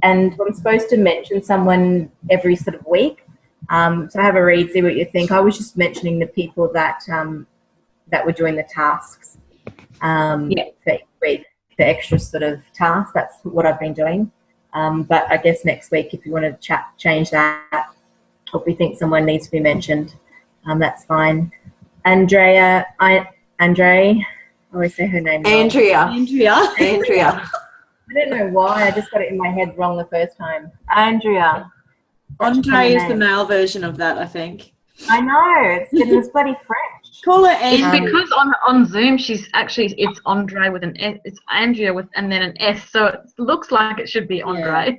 and I'm supposed to mention someone every sort of week. So have a read, see what you think. I was just mentioning the people that that were doing the tasks for week, the extra sort of tasks. That's what I've been doing. But I guess next week, if you want to change that, or if we think someone needs to be mentioned, that's fine. Andre, I always say her name wrong. Andrea. I don't know why. I just got it in my head wrong the first time. Andrea. Andre is the male version of that, I think. I know. It's bloody French. Call her Andrea. It's because on Zoom it's Andre with an S. It's Andrea and then an S. So it looks like it should be Andre. Yeah.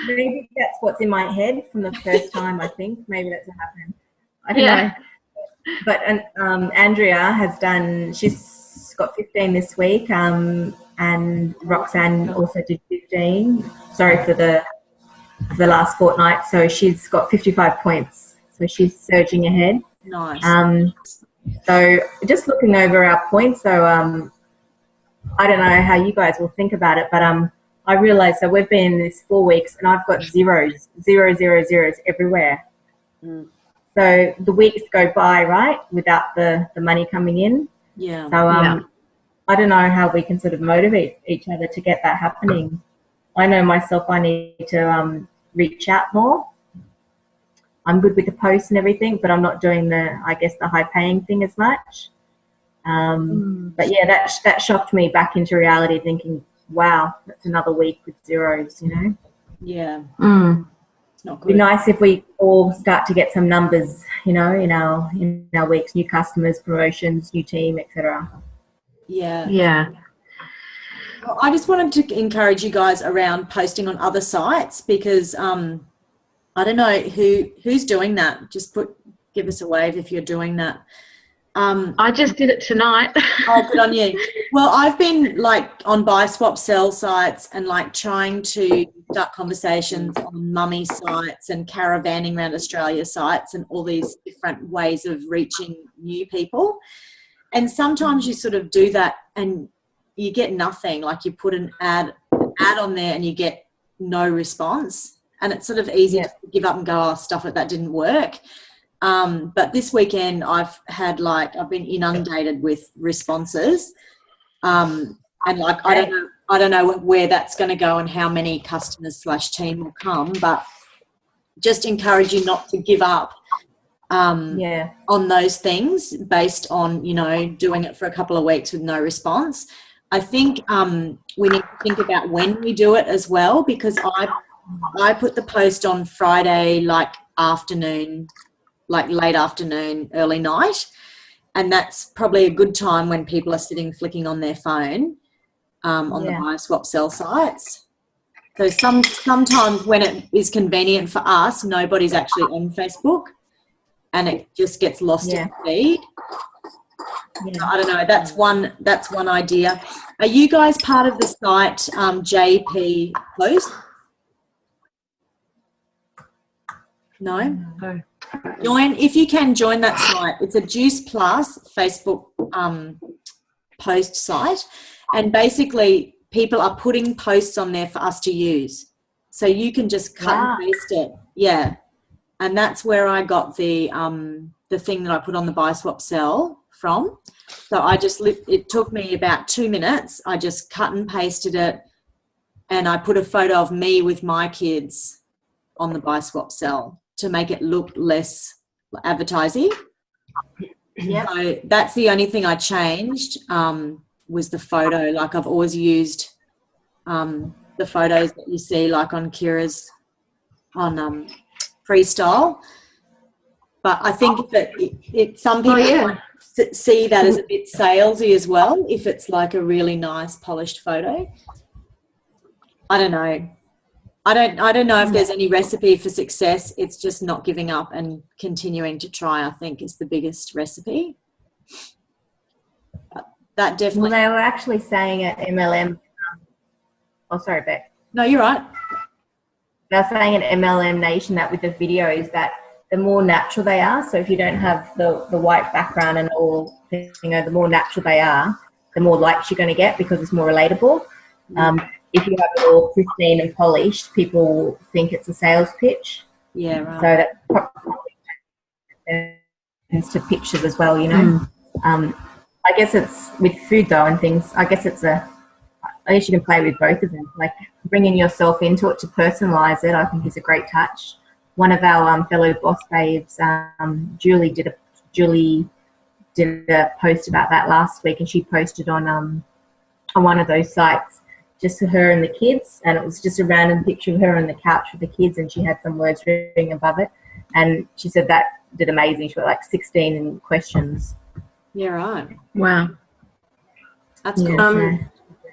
Maybe that's what's in my head from the first time. I think maybe that's what happened. I don't know. But Andrea has done. She's got 15 this week. And Roxanne also did 15. Sorry for the last fortnight. So she's got 55 points. So she's surging ahead. Nice. So just looking over our points. So I don't know how you guys will think about it, but I realised so we've been in this 4 weeks and I've got zeros everywhere. Mm. So the weeks go by, right, without the money coming in. Yeah. So I don't know how we can sort of motivate each other to get that happening. I know myself, I need to reach out more. I'm good with the posts and everything, but I'm not doing the high paying thing as much. But yeah, that shocked me back into reality, thinking, wow, that's another week with zeros, you know? Yeah. It's not good. It'd be nice if we all start to get some numbers, you know, in our weeks, new customers, promotions, new team, etc. Yeah. Well, I just wanted to encourage you guys around posting on other sites because I don't know who's doing that. Just give us a wave if you're doing that. I just did it tonight. Oh, good on you. Well, I've been like on buy, swap, sell sites and like trying to start conversations on mummy sites and caravanning around Australia sites and all these different ways of reaching new people. And sometimes you sort of do that and you get nothing. Like you put an ad on there and you get no response. And it's sort of easy to give up and go, oh, stuff like that didn't work. But this weekend I've been inundated with responses. And like, I don't know where that's going to go and how many customers / team will come, but just encourage you not to give up on those things based on, you know, doing it for a couple of weeks with no response. I think we need to think about when we do it as well, because I put the post on Friday, like afternoon, like late afternoon, early night. And that's probably a good time when people are sitting flicking on their phone on the buy, swap, sell sites. So sometimes when it is convenient for us, nobody's actually on Facebook and it just gets lost in the feed. Yeah. I don't know. That's one idea. Are you guys part of the site JP Post? No? Join, if you can, join that site. It's a Juice Plus Facebook post site, and basically people are putting posts on there for us to use. So you can just cut and paste it. Yeah. And that's where I got the thing that I put on the buy, swap, sell from. So it took me about 2 minutes. I just cut and pasted it, and I put a photo of me with my kids on the buy, swap, sell to make it look less advertising. Yeah. So that's the only thing I changed was the photo. Like I've always used the photos that you see like on Kira's on Freestyle. But I think that some people see that as a bit salesy as well, if it's like a really nice polished photo. I don't know. I don't know if there's any recipe for success. It's just not giving up and continuing to try, I think, is the biggest recipe. But that definitely... Well, they were actually saying at MLM... oh, sorry, Beck. No, you're right. They were saying at MLM Nation that with the videos that the more natural they are, so if you don't have the white background and all, you know, the more natural they are, the more likes you're going to get because it's more relatable. if you have it all pristine and polished, people think it's a sales pitch. Yeah, right. So that probably tends to pictures as well, you know. I guess it's with food though and things. I guess you can play with both of them. Like bringing yourself into it to personalise it, I think is a great touch. One of our fellow boss babes, Julie did a post about that last week, and she posted on one of those sites just for her and the kids, and it was just a random picture of her on the couch with the kids, and she had some words written above it, and she said that did amazing. She got like 16 questions. Yeah, right. Wow. That's cool.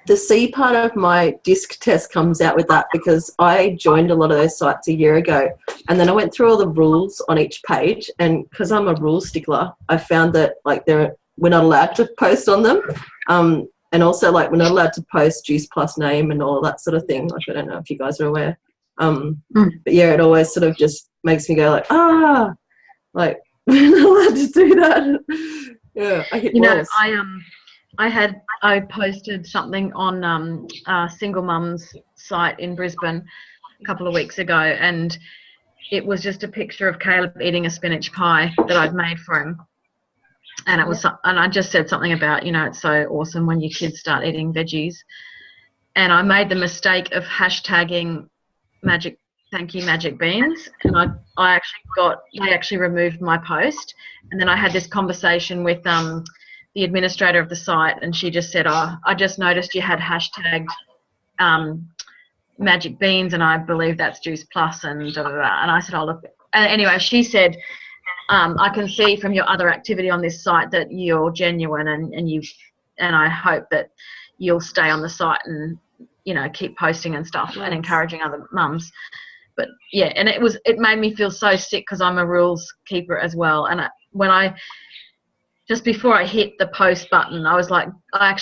The C part of my disc test comes out with that, because I joined a lot of those sites a year ago, and then I went through all the rules on each page, and because I'm a rule stickler, I found that like we're not allowed to post on them, and also like we're not allowed to post Juice Plus name and all that sort of thing. Like I don't know if you guys are aware, but yeah, it always sort of just makes me go like like we're not allowed to do that. Yeah, I hit walls. I posted something on Single Mums site in Brisbane a couple of weeks ago, and it was just a picture of Caleb eating a spinach pie that I'd made for him, and and I just said something about, you know, it's so awesome when your kids start eating veggies, and I made the mistake of hashtagging thank you magic beans, and they actually removed my post, and then I had this conversation with the administrator of the site, and she just said, I just noticed you had hashtagged magic beans, and I believe that's Juice Plus, and da da da. And I said, look. And anyway, she said, I can see from your other activity on this site that you're genuine, and I hope that you'll stay on the site and, you know, keep posting and stuff and encouraging other mums. But yeah, and it made me feel so sick, because I'm a rules keeper as well. And just before I hit the post button, I was like, I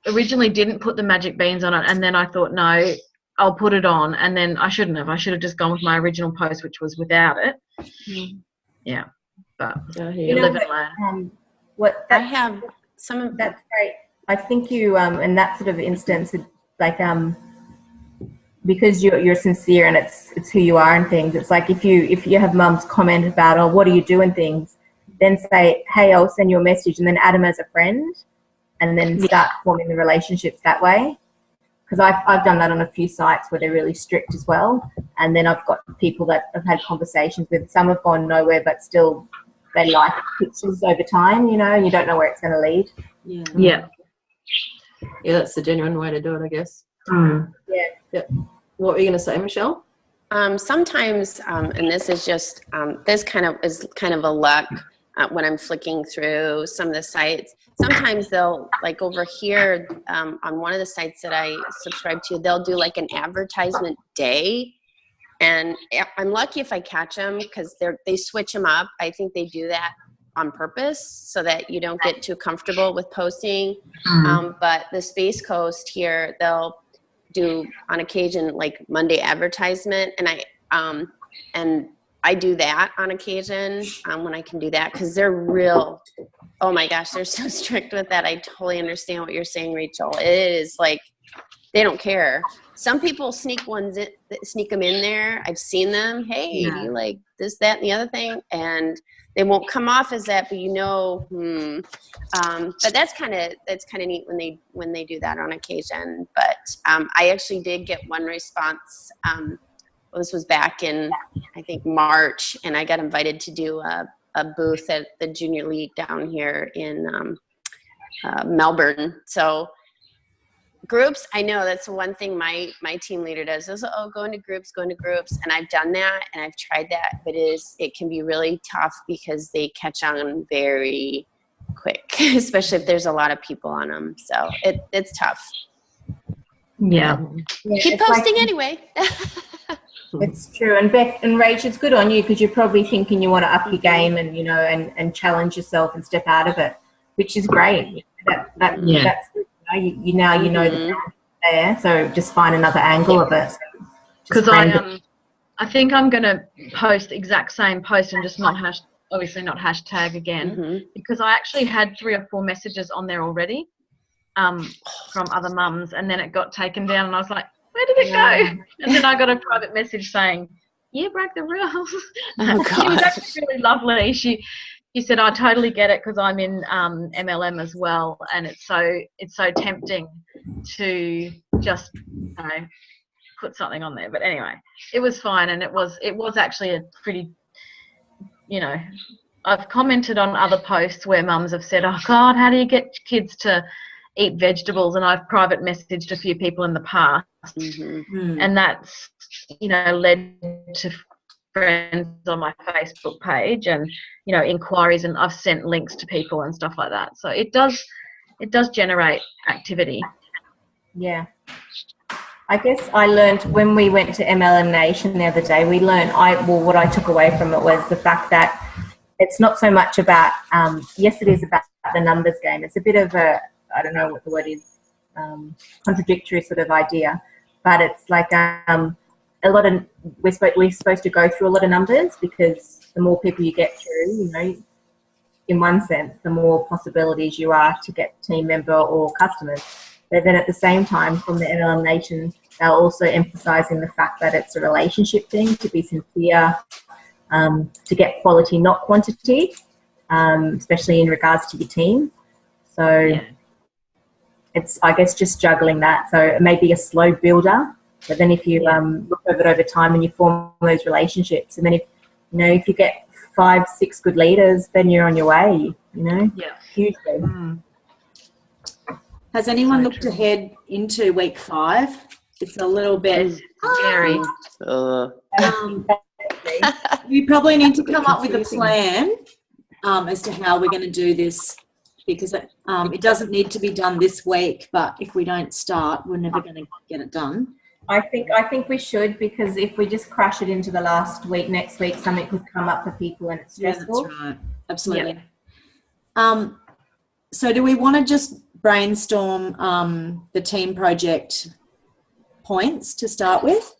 originally didn't put the magic beans on it, and then I thought, no, I'll put it on, and then I shouldn't have. I should have just gone with my original post, which was without it. Yeah, but you live and learn. I have some of that's great. I think you in that sort of instance, like because you're sincere and it's who you are and things. It's like if you have mums comment about, oh, what are you doing things, then say, hey, I'll send you a message, and then add them as a friend, and then start forming the relationships that way. Because I've done that on a few sites where they're really strict as well, and then I've got people that I've had conversations with. Some have gone nowhere, but still they like pictures over time, you know, and you don't know where it's going to lead. Yeah, that's the genuine way to do it, I guess. Yeah. What were you going to say, Michelle? Sometimes, and this is just this is kind of a luck. When I'm flicking through some of the sites, sometimes they'll, like over here on one of the sites that I subscribe to, they'll do like an advertisement day, and I'm lucky if I catch them, because they switch them up. I think they do that on purpose so that you don't get too comfortable with posting. But the Space Coast here, they'll do on occasion like Monday advertisement, and I do that on occasion when I can do that, because they're oh my gosh, they're so strict with that. I totally understand what you're saying, Rachel. It is like, they don't care. Some people sneak them in there. I've seen them. Hey, do you like this, that, and the other thing? And they won't come off as that, but you know, but that's kind of neat when they do that on occasion. But I actually did get one response. Well, this was back in, I think, March, and I got invited to do a booth at the Junior League down here in Melbourne. So groups, I know that's the one thing my team leader does is, go into groups. And I've done that, and I've tried that, but it can be really tough because they catch on very quick, especially if there's a lot of people on them. So it's tough. Yeah. Keep posting anyway. It's true. And Beck and Rach, it's good on you, because you're probably thinking you want to up your game and, you know, and challenge yourself and step out of it, which is great. That's good. You know the there, so just find another angle of it. Because I think I'm going to post the exact same post and just obviously not hashtag again, because I actually had 3 or 4 messages on there already. from other mums, and then it got taken down, and I was like, where did it go? And then I got a private message saying, you broke the rules. Oh, She was God. actually really lovely. She said, I totally get it because I'm in MLM as well, and it's so tempting to just put something on there. But anyway, it was fine, and it was actually a pretty, I've commented on other posts where mums have said, oh God, how do you get kids to eat vegetables? And I've private messaged a few people in the past, and that's led to friends on my Facebook page and inquiries, and I've sent links to people and stuff like that. So it does generate activity. Yeah. I guess I learned when we went to MLM Nation the other day, we learned, what I took away from it was the fact that it's not so much about, yes, it is about the numbers game. It's a bit of a, I don't know what the word is, contradictory sort of idea, but it's like a lot of, we're supposed to go through a lot of numbers, because the more people you get through, in one sense, the more possibilities you are to get team member or customers. But then at the same time, from the MLM Nation, they're also emphasising the fact that it's a relationship thing, to be sincere, to get quality, not quantity, especially in regards to your team. So it's, I guess, just juggling that. So it may be a slow builder, but then if you look over time and you form those relationships, and then if you get 5-6 good leaders, then you're on your way, hugely. Has anyone looked ahead into week 5? It's a little bit scary. We probably need to come up with a plan as to how we're going to do this, because it doesn't need to be done this week, but if we don't start, we're never going to get it done. I think we should, because if we just crash it into the last week, next week something could come up for people and it's stressful. That's right. Absolutely. So do we want to just brainstorm the team project points to start with?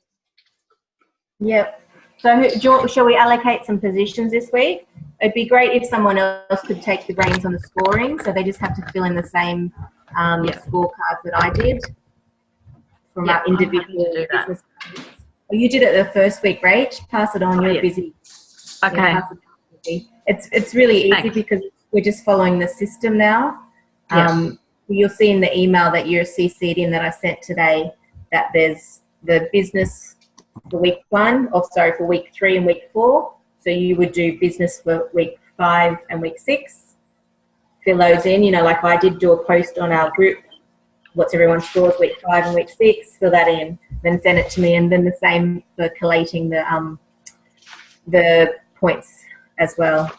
Yep. So shall we allocate some positions this week? It'd be great if someone else could take the reins on the scoring, so they just have to fill in the same scorecards that I did from our individual business. Oh, you did it the first week, right? Pass it on. You're busy. Okay. Yeah, it's really easy because we're just following the system now. You'll see in the email that you're CC'd in that I sent today that there's the business for week 1, for week 3 and week 4. So you would do business for week 5 and week 6. Fill those in, like I did do a post on our group, what's everyone's scores week 5 and week 6, fill that in, then send it to me, and then the same for collating the points as well.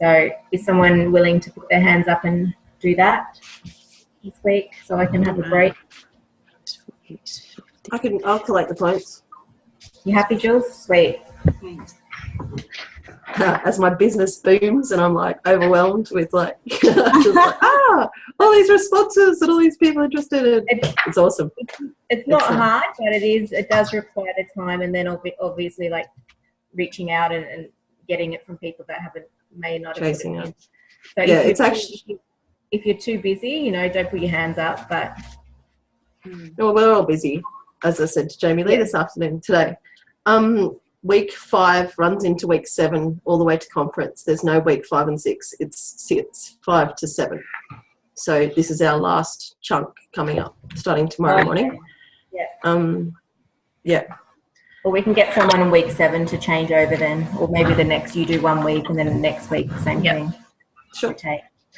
So is someone willing to put their hands up and do that this week so I can have a break? I'll collect the points. You happy, Jules? Sweet. As my business booms and I'm like overwhelmed with all these responses and all these people interested. It's awesome. It's not hard, but it does require the time, and then obviously like reaching out and getting it from people that may not have chasing it. So it's actually, if you're too busy, don't put your hands up. But well, we're all busy, as I said to Jamie Lee this afternoon today. Week 5 runs into week 7 all the way to conference. There's no week 5 and 6. It's 5 to 7. So this is our last chunk coming up, starting tomorrow morning. Or we can get someone in week 7 to change over then, or maybe the next you do 1 week and then the next week the same thing. Sure.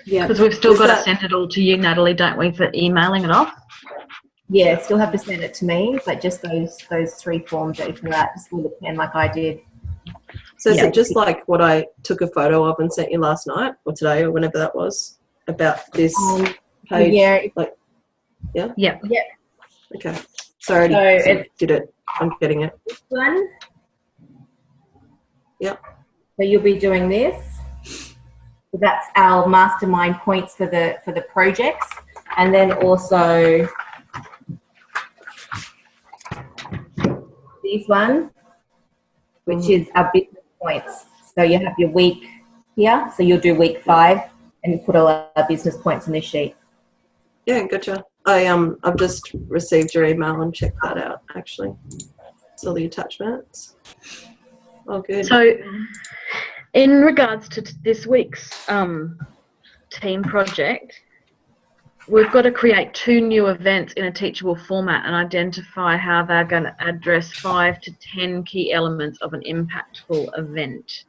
Because we've still got to send it all to you, Natalie, don't we, for emailing it off? Yeah, still have to send it to me, but just those 3 forms that you fill out, just with a pen like I did. So is it just like what I took a photo of and sent you last night or today or whenever that was about this page? Yeah. Okay. So I already did it. I'm getting it. This one. Yep. So you'll be doing this. So that's our mastermind points for the projects, and then also this one, which is our business points. So you have your week here. So you'll do week 5 and you put all our business points on this sheet. Yeah, gotcha. I've just received your email and checked that out. Actually, saw the attachments. Oh, good. So, in regards to this week's team project, we've got to create 2 new events in a teachable format and identify how they're going to address 5 to 10 key elements of an impactful event.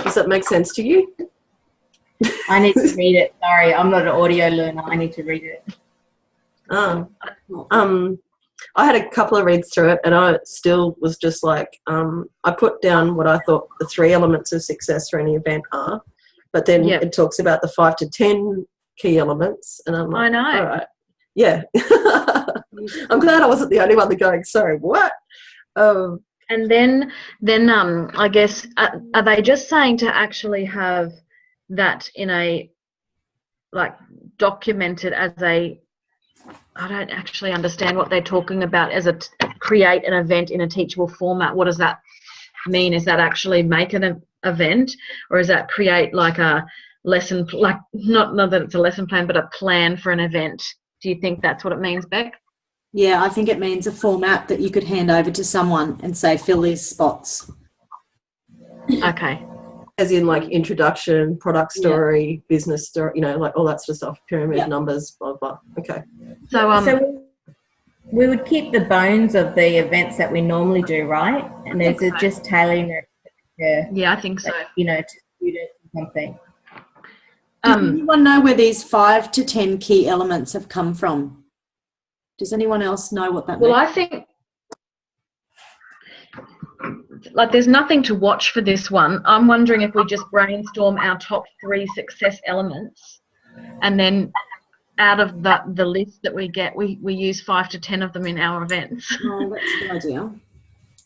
Does that make sense to you? I need to read it. Sorry, I'm not an audio learner. I need to read it. I had a couple of reads through it, and I still was just like, I put down what I thought the 3 elements of success for any event are, but then it talks about the 5 to 10 key elements, and I'm like, I know. all right, yeah. I'm glad I wasn't the only one that going, sorry, what? And then I guess, are they just saying to actually have that in a, like, documented as a, I don't actually understand what they're talking about as a create an event in a teachable format. What does that mean? Is that actually make an event, or is that create like a lesson, like not that it's a lesson plan, but a plan for an event? Do you think that's what it means, Beck? Yeah, I think it means a format that you could hand over to someone and say, fill these spots. Okay. As in like introduction, product story, business story, you know, like all that sort of stuff, pyramid numbers, blah, blah. Okay. So we would keep the bones of the events that we normally do, right? And is it just tailoring it to, I think so. You know, to students or something? Does anyone know where these 5 to 10 key elements have come from? Does anyone else know what that means? Well, I think, like, there's nothing to watch for this one. I'm wondering if we just brainstorm our top 3 success elements, and then out of the list that we get, we use 5 to 10 of them in our events. Oh, that's a good idea.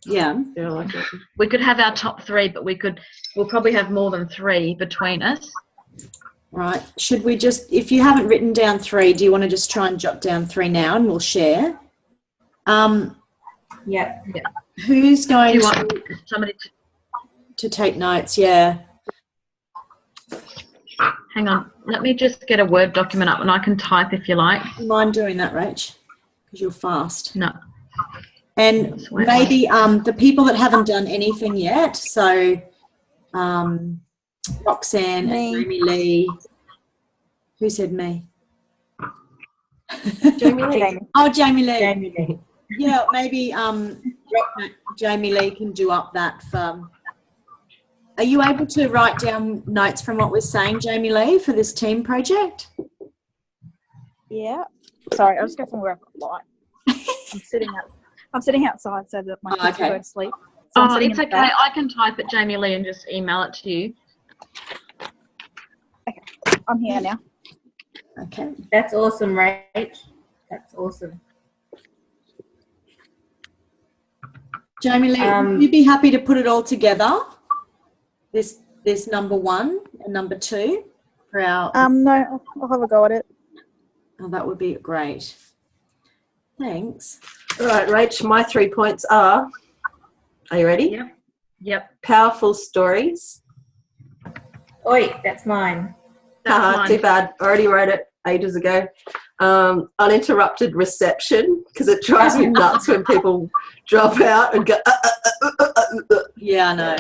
Yeah. Yeah, I like it. We could have our top 3, but we'll probably have more than 3 between us. Right. Should we just, if you haven't written down 3, do you want to just try and jot down 3 now and we'll share? Yeah. Who's going Do you want somebody to take notes? Yeah. hang on, let me just get a Word document up and I can type if you like. Do you mind doing that, Rach? Because you're fast. No. And maybe the people that haven't done anything yet, so Roxanne and Jamie Lee. Who said me? Jamie Lee. Oh, Jamie Lee. Jamie Lee. Yeah, maybe Jamie Lee can do up that for... Are you able to write down notes from what we're saying, Jamie Lee, for this team project? Yeah. Sorry, I was just going somewhere I've got light. I'm sitting outside so that my kids will go to sleep. So it's okay. I can type it, Jamie Lee, and just email it to you. Okay. I'm here now. Okay. That's awesome, Rach. That's awesome. Jamie Lee, would you be happy to put it all together? This number 1 and number 2 for our... No, I'll have a go at it. Oh, that would be great. Thanks. All right, Rach, my 3 points are you ready? Yep. Powerful stories. Oi, that's mine. Too bad. I already wrote it ages ago. Uninterrupted reception, because it drives me nuts when people drop out and go, Yeah, I know.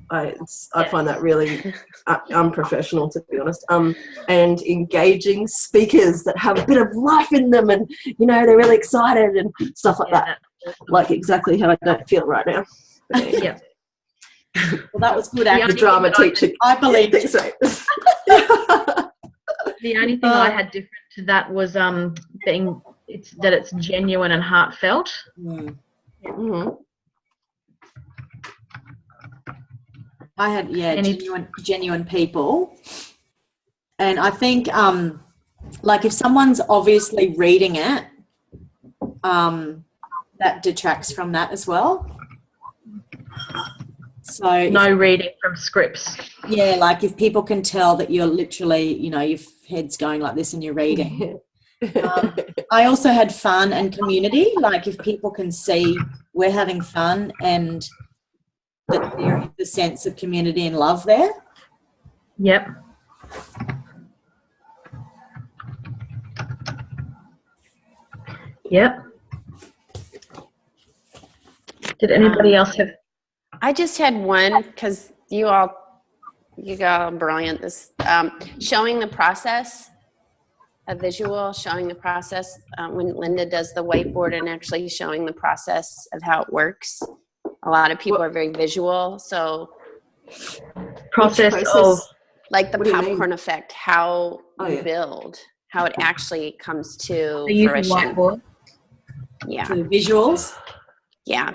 I find that really unprofessional, to be honest. And engaging speakers that have a bit of life in them, and they're really excited and stuff like that. Like exactly how I don't feel right now. Yeah. Well, that was good. The drama teacher. I believe it. So. The only thing I had different to that was it's genuine and heartfelt. Mm-hmm. I had genuine people, and I think like if someone's obviously reading it, that detracts from that as well. So no reading from scripts. Yeah, like if people can tell that you're literally, your head's going like this and you're reading. I also had fun and community. Like if people can see we're having fun and that there is the sense of community and love there. Yep. Yep. Did anybody else have? I just had one because you guys are brilliant. This showing the process, a visual showing the process when Linda does the whiteboard and actually showing the process of how it works. A lot of people are very visual, so Process of like the What do you popcorn mean? effect, how you yeah. build, how it actually comes to So using fruition. whiteboard. Yeah. So visuals. Yeah.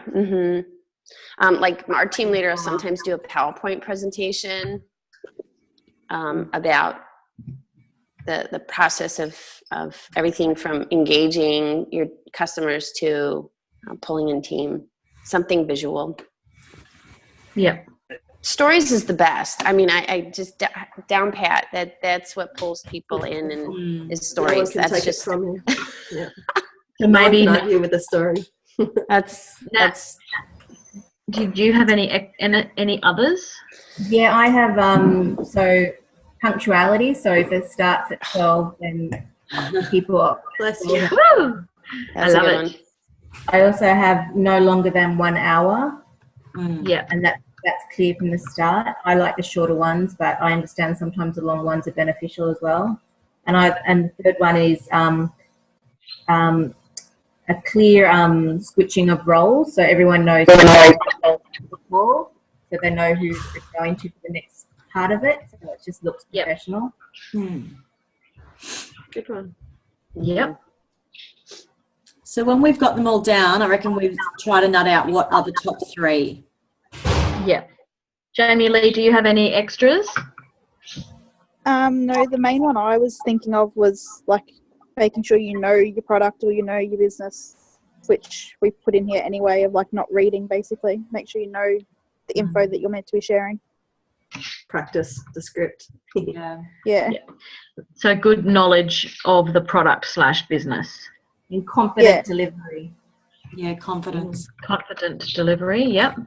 Like our team leader will sometimes do a PowerPoint presentation about the process of everything from engaging your customers to pulling in team, something visual. Yep. Stories is the best. I mean, I just down pat that's what pulls people in and is No one stories. can That's take just it from you. Yeah. So No one maybe. can argue with the story. that's. Did you have any others? Yeah, I have so punctuality. So if it starts at 12, then people are. Bless you. Woo! That's I a love good it. one. I also have no longer than 1 hour, Yeah. and that's clear from the start. I like the shorter ones, but I understand sometimes the long ones are beneficial as well. And the third one is a clear switching of roles, so everyone knows before, so they know who it's going to for the next part of it. So it just looks Yep. professional. Good one. Yep. So when we've got them all down, I reckon we've tried to nut out what are the top 3. Yep. Jamie Lee, do you have any extras? No, the main one I was thinking of was like making sure you know your product or you know your business, which we put in here anyway, of like not reading, basically. Make sure you know the info that you're meant to be sharing. Practice the script. Yeah. Yeah. So good knowledge of the product / business. And confident delivery. Yeah, confidence. Confident delivery. Yep.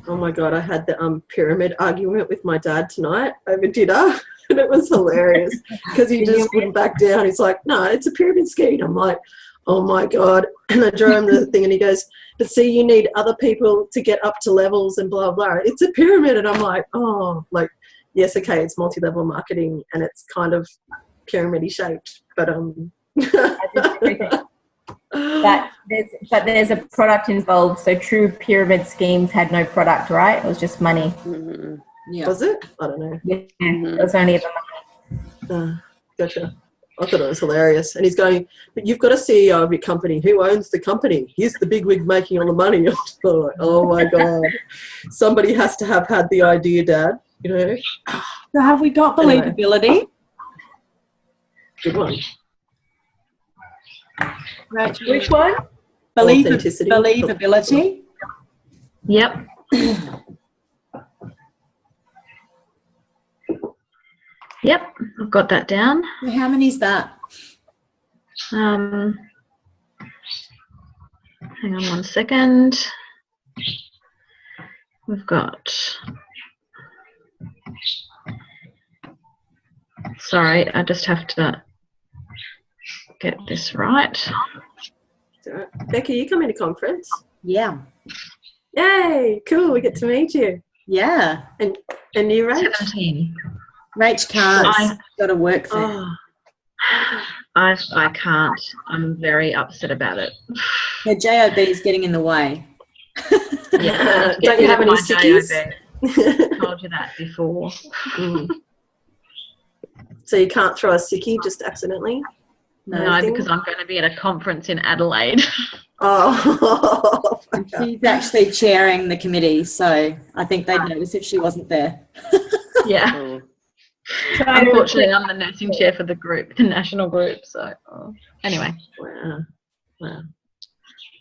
Oh my God, I had the pyramid argument with my dad tonight over dinner, and it was hilarious because he just wouldn't back down. He's like, no, it's a pyramid scheme. I'm like, oh my God. And I drew him the thing and he goes, but see, you need other people to get up to levels and blah, blah. It's a pyramid. And I'm like, oh, like, yes, okay, it's multi-level marketing and it's kind of pyramid-y shaped, but But there's a product involved. So true pyramid schemes had no product, right? It was just money. Yeah. Was it? I don't know. Yeah, it was only ever money. Gotcha. I thought it was hilarious. And he's going, but you've got a CEO of your company. Who owns the company? He's the bigwig making all the money. Like, oh my God. Somebody has to have had the idea, Dad. You know? So have we got believability? Good one. Right. Which one? Authenticity. Believability. Yep. Yep, I've got that down. How many is that? Hang on 1 second. We've got. Sorry, I just have to get this right. Becky, you coming to conference? Yeah. Yay! Cool. We get to meet you. Yeah. And you, Rach? 17. Rach can't. Got to work there. Oh, I can't. I'm very upset about it. The JOB is getting in the way. Yeah, don't you have any my sickies? JOB. Told you that before. So you can't throw a sickie just accidentally? No, because I'm going to be at a conference in Adelaide. Oh. She's actually chairing the committee, so I think they'd notice if she wasn't there. Yeah. Unfortunately, I'm the nursing chair for the group, the national group. So anyway. Wow.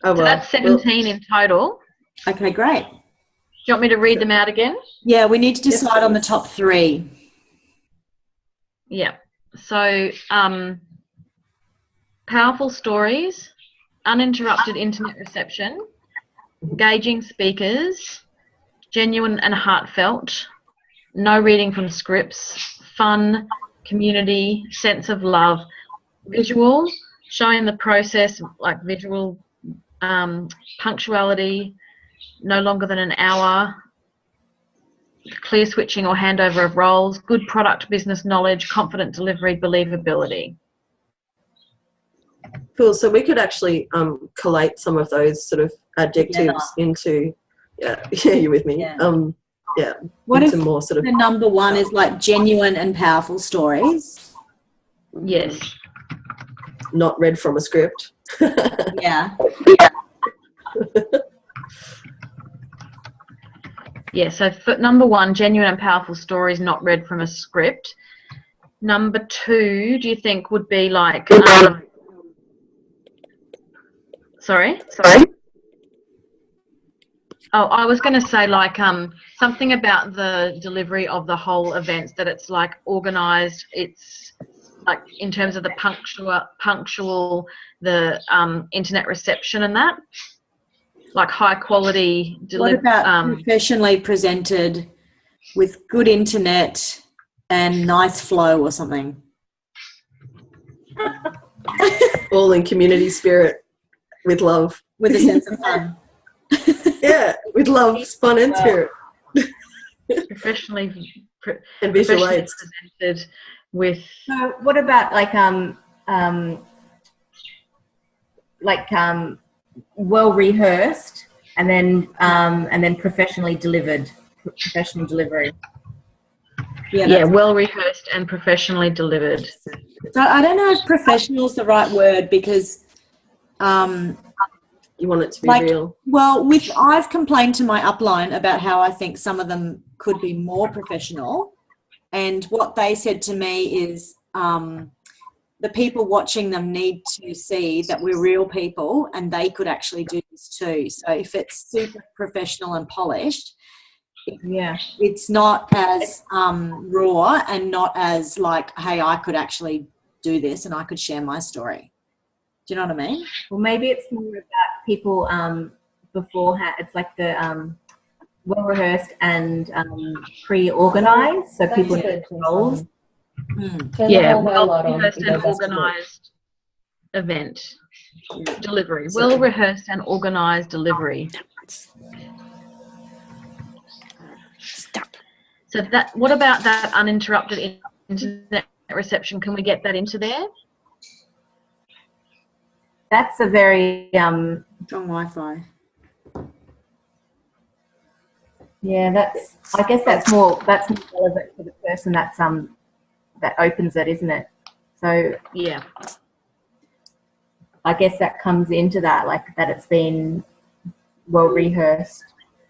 Oh, So that's 17 in total. Okay, great. Do you want me to read them out again? Yeah, we need to decide on the top 3. Yeah. So powerful stories, uninterrupted intimate reception, engaging speakers, genuine and heartfelt, no reading from scripts, fun, community, sense of love, visual, showing the process, like visual, punctuality, no longer than an hour, clear switching or handover of roles, good product business knowledge, confident delivery, believability. Cool. So we could actually collate some of those sort of adjectives into, you're with me. Yeah. What if more sort of the number one is like genuine and powerful stories? Yes. not read from a script? Yeah. Yeah, so for number one, genuine and powerful stories not read from a script. Number two, do you think would be like, sorry? Oh, I was going to say like something about the delivery of the whole events, that it's like organised, it's like in terms of the punctual, the internet reception and that. Like high quality What about professionally presented with good internet and nice flow or something? All in community spirit, with love. With a sense of fun. Yeah, with love, fun and spirit. Professionally and visual aids. Presented with. So what about like well rehearsed and then professionally delivered, professional delivery? Yeah, well rehearsed and professionally delivered. So I don't know if professional is the right word, because you want it to be real. Well, I've complained to my upline about how I think some of them could be more professional, and what they said to me is the people watching them need to see that we're real people and they could actually do this too. So if it's super professional and polished, it's not as raw and not as like, hey, I could actually do this and I could share my story. Do you know what I mean? Well, maybe it's more about people beforehand. It's like the well rehearsed and pre-organized, so people know roles. Yeah, well rehearsed and organised event delivery. Well rehearsed and organised delivery. Stop. So that. What about that uninterrupted internet reception? Can we get that into there? That's a very strong Wi-Fi. Yeah, I guess that's more relevant for the person that's that opens it, isn't it? So yeah, I guess that comes into that, like that it's been well rehearsed.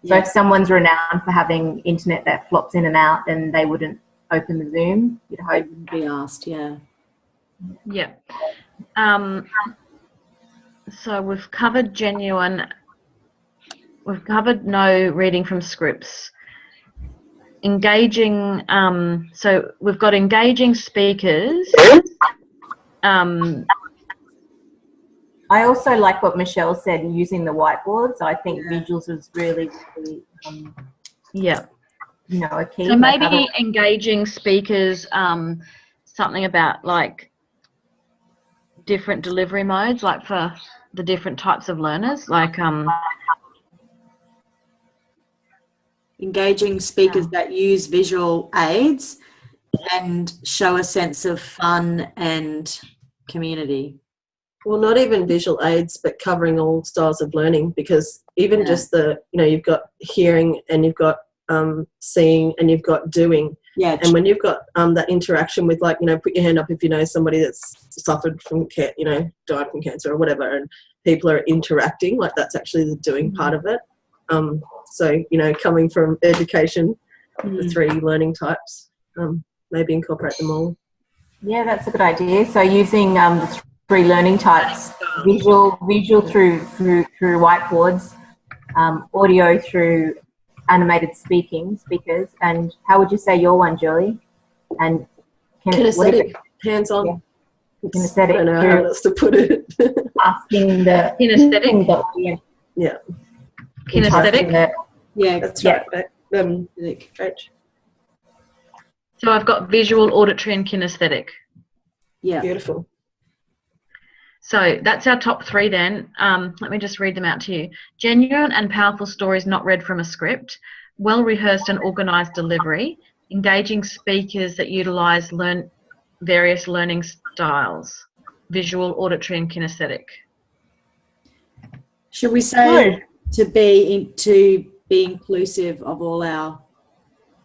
So if someone's renowned for having internet that flops in and out, then they wouldn't open the Zoom. You'd hope. Be asked, yeah. Yeah. So we've covered genuine. We've covered no reading from scripts. Engaging. So we've got engaging speakers. I also like what Michelle said, using the whiteboards. I think visuals was really a key. So maybe engaging speakers, something about like different delivery modes, like for the different types of learners, like engaging speakers that use visual aids and show a sense of fun and community. Well, not even visual aids, but covering all styles of learning, because even just you've got hearing and you've got seeing and you've got doing. Yeah. And when you've got that interaction with, like, put your hand up if you know somebody that's suffered from, died from cancer or whatever, and people are interacting, like that's actually the doing part of it. So, coming from education, the 3 learning types, maybe incorporate them all. Yeah, that's a good idea. So using the 3 learning types, visual through whiteboards, audio through animated speakers, and how would you say your one, Julie? And kinesthetic, hands-on. Yeah. Kinesthetic. I don't know how else to put it. Asking the kinesthetic. Yeah. Kinesthetic. Yeah, that's right. So I've got visual, auditory, and kinesthetic. Yeah. Beautiful. So that's our top 3 then. Let me just read them out to you. Genuine and powerful stories not read from a script, well-rehearsed and organised delivery, engaging speakers that utilise various learning styles, visual, auditory and kinesthetic. Should we say to be inclusive of all our,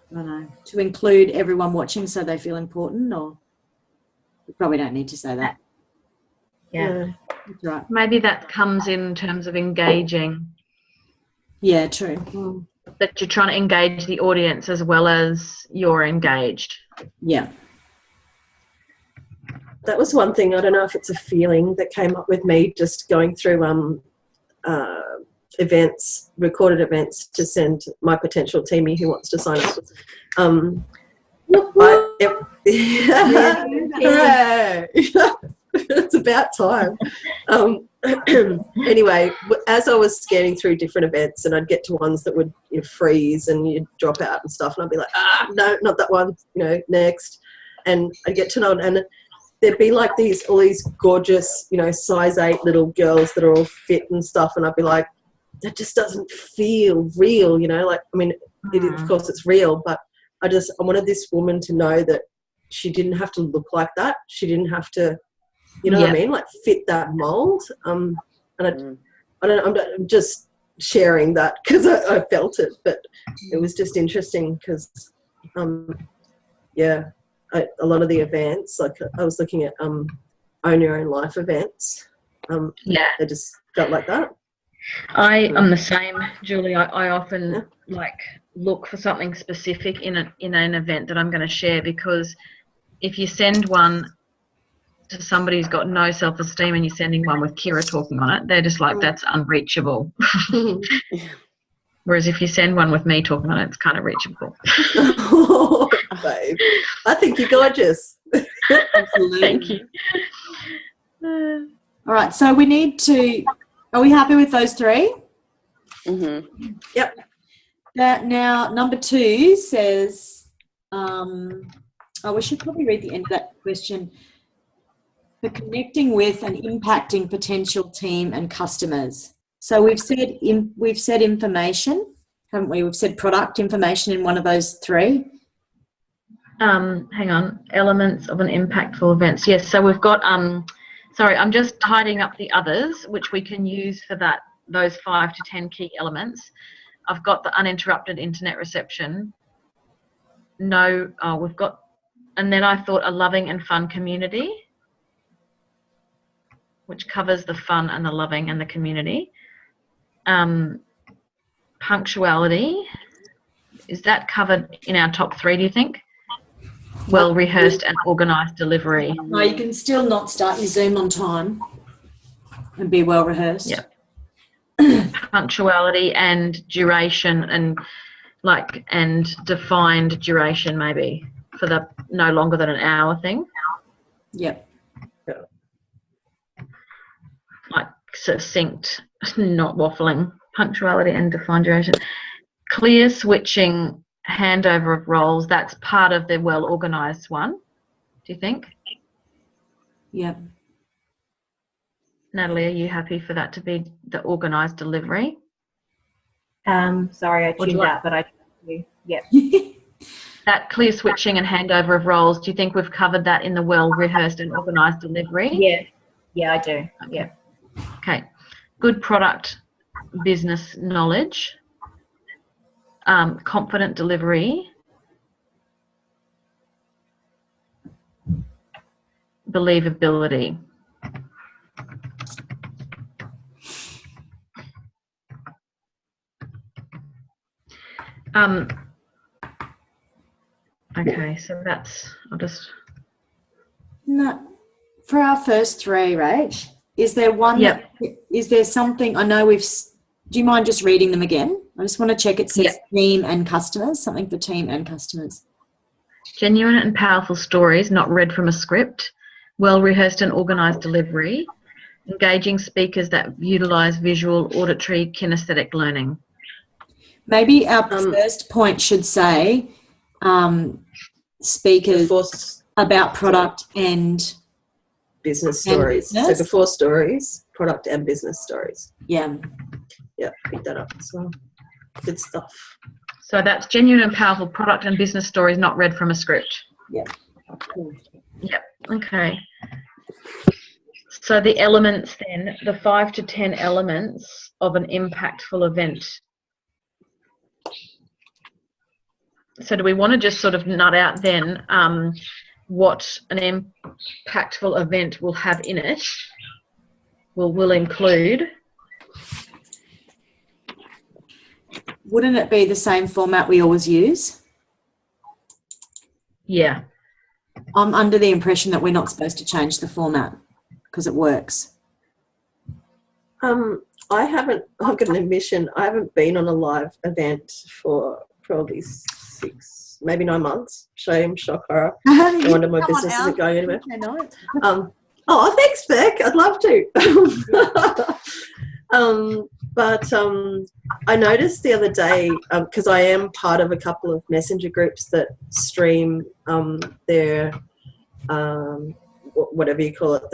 I don't know, to include everyone watching so they feel important, or we probably don't need to say that. Yeah. That's right. Maybe that comes in terms of engaging, Yeah, true. that you're trying to engage the audience as well as you're engaged. Yeah. That was one thing. I don't know if it's a feeling that came up with me just going through events, recorded events, to send my potential teamie who wants to sign up. It's about time. Anyway, as I was scanning through different events, and I'd get to ones that would freeze and you'd drop out and stuff, and I'd be like, no, not that one, next. And I'd get to know, and there'd be like all these gorgeous, size 8 little girls that are all fit and stuff, and I'd be like, that just doesn't feel real, of course it's real, but I wanted this woman to know that she didn't have to look like that. She didn't have to, what I mean? Like fit that mold. And I don't know, I'm just sharing that because I felt it, but it was just interesting because, a lot of the events, like I was looking at Own Your Own Life events. They just felt like that. I'm the same, Julie. I often look for something specific in an event that I'm going to share, because if you send one to somebody who's got no self-esteem and you're sending one with Kira talking on it, they're just like, that's unreachable. Whereas if you send one with me talking on it, it's kind of reachable. Oh, babe. I think you're gorgeous. Absolutely. Thank you. All right, so we need to, are we happy with those 3? Mm-hmm. Yep. Now, number 2 says, we should probably read the end of that question. For connecting with and impacting potential team and customers. So we've said information, haven't we? We've said product information in one of those 3. Hang on. Elements of an impactful event. Yes. So we've got. Sorry, I'm just tidying up the others, which we can use for those 5 to 10 key elements. I've got the uninterrupted internet reception. We've got, and then I thought a loving and fun community, which covers the fun and the loving and the community. Punctuality, is that covered in our top 3, do you think? Well-rehearsed and organised delivery. No, you can still not start your Zoom on time and be well-rehearsed. Yeah. Punctuality and duration and defined duration, maybe, for the no longer than an hour thing. Yep. Like succinct, not waffling. Punctuality and defined duration. Clear switching, handover of roles, that's part of the well-organised one, do you think? Yep. Natalie, are you happy for that to be the organised delivery? Sorry, I tuned out, but I do. Yep. That clear switching and handover of roles, do you think we've covered that in the well-rehearsed and organised delivery? Yeah. Yeah, I do. Yeah. Okay. Good product business knowledge. Confident delivery. Believability. Okay, so I'll just... No, for our first 3, Rach, is there one? Yep. Is there something, I know do you mind just reading them again? I just want to check it says team and customers, something for team and customers. Genuine and powerful stories not read from a script, well-rehearsed and organised delivery, engaging speakers that utilise visual, auditory, kinesthetic learning. Maybe our first point should say speakers about product and business And stories. business. So before stories, product and business stories. Yeah. Yeah, pick that up as well. Good stuff. So that's genuine and powerful product and business stories not read from a script. Yeah. Yep. Okay. So the elements then, the 5 to 10 elements of an impactful event. So do we want to just sort of nut out then what an impactful event will have in it? Will include? Wouldn't it be the same format we always use? Yeah. I'm under the impression that we're not supposed to change the format because it works. I've got an admission, I haven't been on a live event for probably 6, maybe 9 months. Shame, shock, horror. No wonder my business isn't going anywhere. Oh, thanks, Beck. I'd love to. But I noticed the other day, because I am part of a couple of messenger groups that stream their, whatever you call it,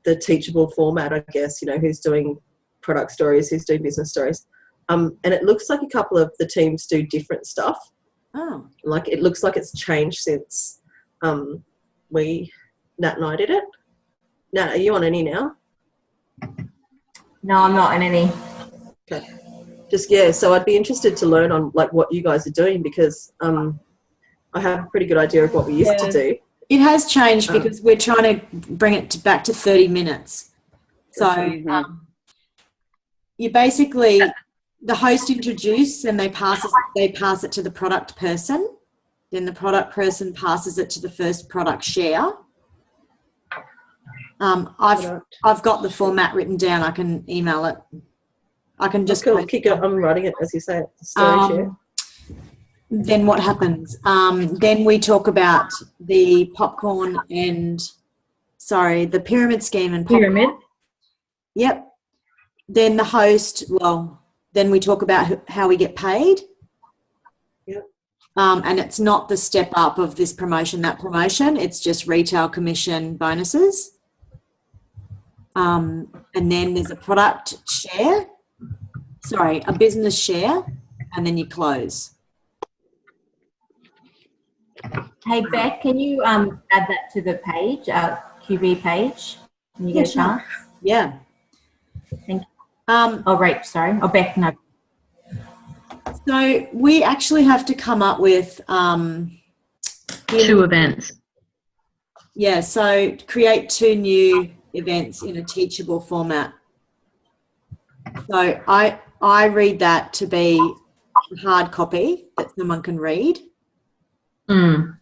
the teachable format, I guess, you know, who's doing product stories, who's doing business stories. And it looks like a couple of the teams do different stuff. Oh. Like it looks like it's changed since Nat and I did it. Nat, are you on any now? No, I'm not in any. Okay. So I'd be interested to learn on like what you guys are doing because I have a pretty good idea of what we used to do. It has changed because we're trying to bring it back to 30 minutes. So you basically, the host introduces and they pass it to the product person. Then the product person passes it to the first product share. I've got the format written down. I can email it. I can just keep going. I'm writing it as you say it. Story share. Then what happens? Then we talk about the popcorn and the pyramid scheme and popcorn. Pyramid. Yep. Then the host. Then we talk about how we get paid. Yep. And it's not the step up of this promotion, that promotion. It's just retail commission bonuses. And then there's a product share. A business share, and then you close. Hey, Beck, can you add that to the page, QB page, when you get a chance? Yeah. Thank you. Sorry. Oh, Beck, no. So we actually have to come up with 2 events. Yeah, so create 2 new events in a teachable format. So I read that to be hard copy that someone can read.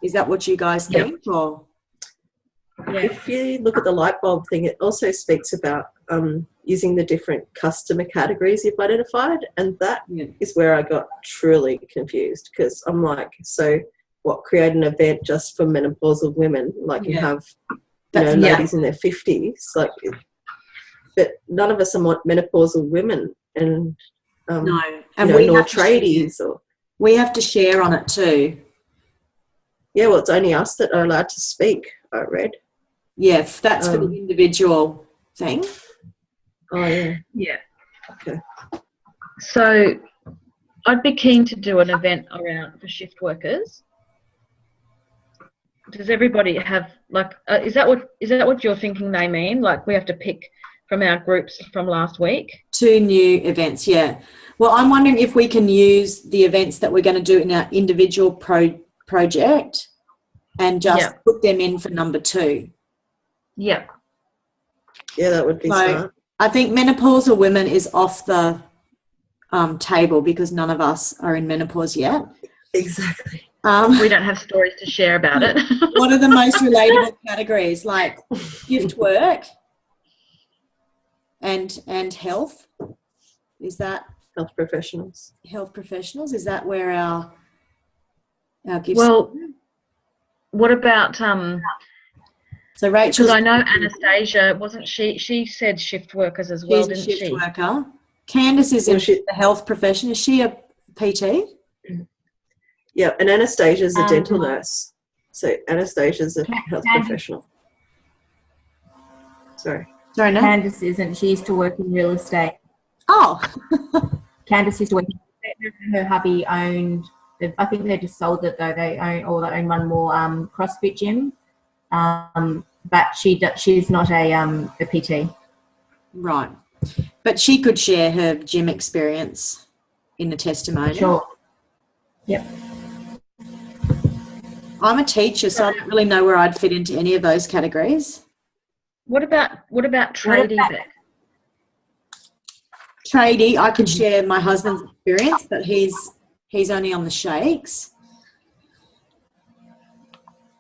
Is that what you guys think? Yep. Or If you look at the light bulb thing, it also speaks about using the different customer categories you've identified, and that is where I got truly confused because I'm like, so what? Create an event just for menopausal women, like you have, ladies in their 50s, like, but none of us are menopausal women, and no, and nor tradies, or we have to share on it too. Yeah, well, it's only us that are allowed to speak, I read. Yeah, that's for the individual thing. Oh, yeah. Yeah. Okay. So I'd be keen to do an event around for shift workers. Does everybody have, like, is that what you're thinking they mean? Like we have to pick from our groups from last week? 2 new events, yeah. Well, I'm wondering if we can use the events that we're going to do in our individual project and just put them in for number 2. Yeah. Yeah, that would be smart. I think menopausal women is off the table because none of us are in menopause yet. Exactly. We don't have stories to share about it. What are the most relatable categories? Like gift work and health. Is that health professionals? Health professionals. Is that where our gifts? Well, what about so Rachel? Because I know Anastasia wasn't she? She said shift workers as well, didn't she? She's a shift worker. Candice is in the health profession. Is she a PT? Yeah, and Anastasia's a dental nurse. So Anastasia's a health professional. Sorry. Sorry, no. Candice isn't. She used to work in real estate. Oh, Candice used to work. Her hubby owned. I think they just sold it though. They own one more CrossFit gym. But she's not a PT. right. But she could share her gym experience in the testimonial. Sure. Yep. I'm a teacher, so I don't really know where I'd fit into any of those categories. What about tradie, Beck? Tradie, I could share my husband's experience, but he's only on the shakes.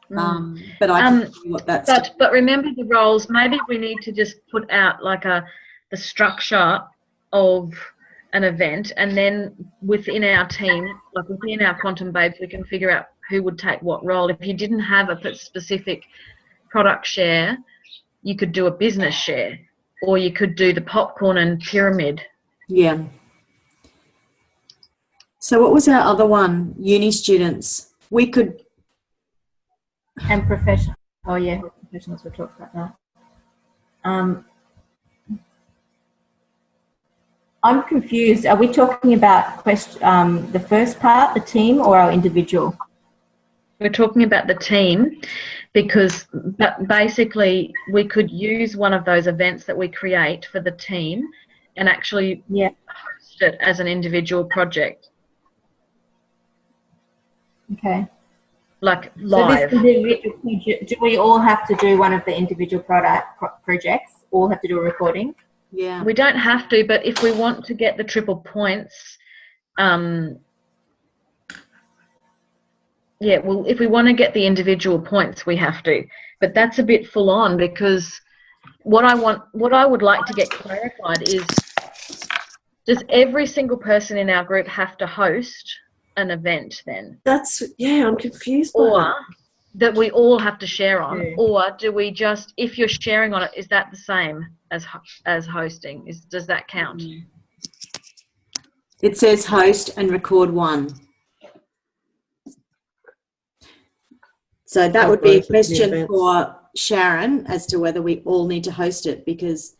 But I can see what that's. But remember the roles. Maybe we need to just put out like the structure of an event, and then within our team, like within our Quantum Babes, we can figure out who would take what role. If you didn't have a specific product share, you could do a business share, or you could do the popcorn and pyramid. Yeah. So what was our other one? Uni students. We could. And professional. Oh yeah, professionals. We'll talk about that. I'm confused. Are we talking about the first part, the team, or our individual? We're talking about the team, because basically we could use one of those events that we create for the team and actually host it as an individual project. Okay. Like live. So do we all have to do one of the individual projects? All have to do a recording? Yeah. We don't have to, but if we want to get the triple points, if we want to get the individual points, we have to. But that's a bit full on, because what I would like to get clarified is, does every single person in our group have to host an event then? I'm confused by Or that we all have to share on? Yeah. Or do we just, if you're sharing on it, is that the same as hosting? Does that count? It says host and record one. So that would be a question for Sharon as to whether we all need to host it, because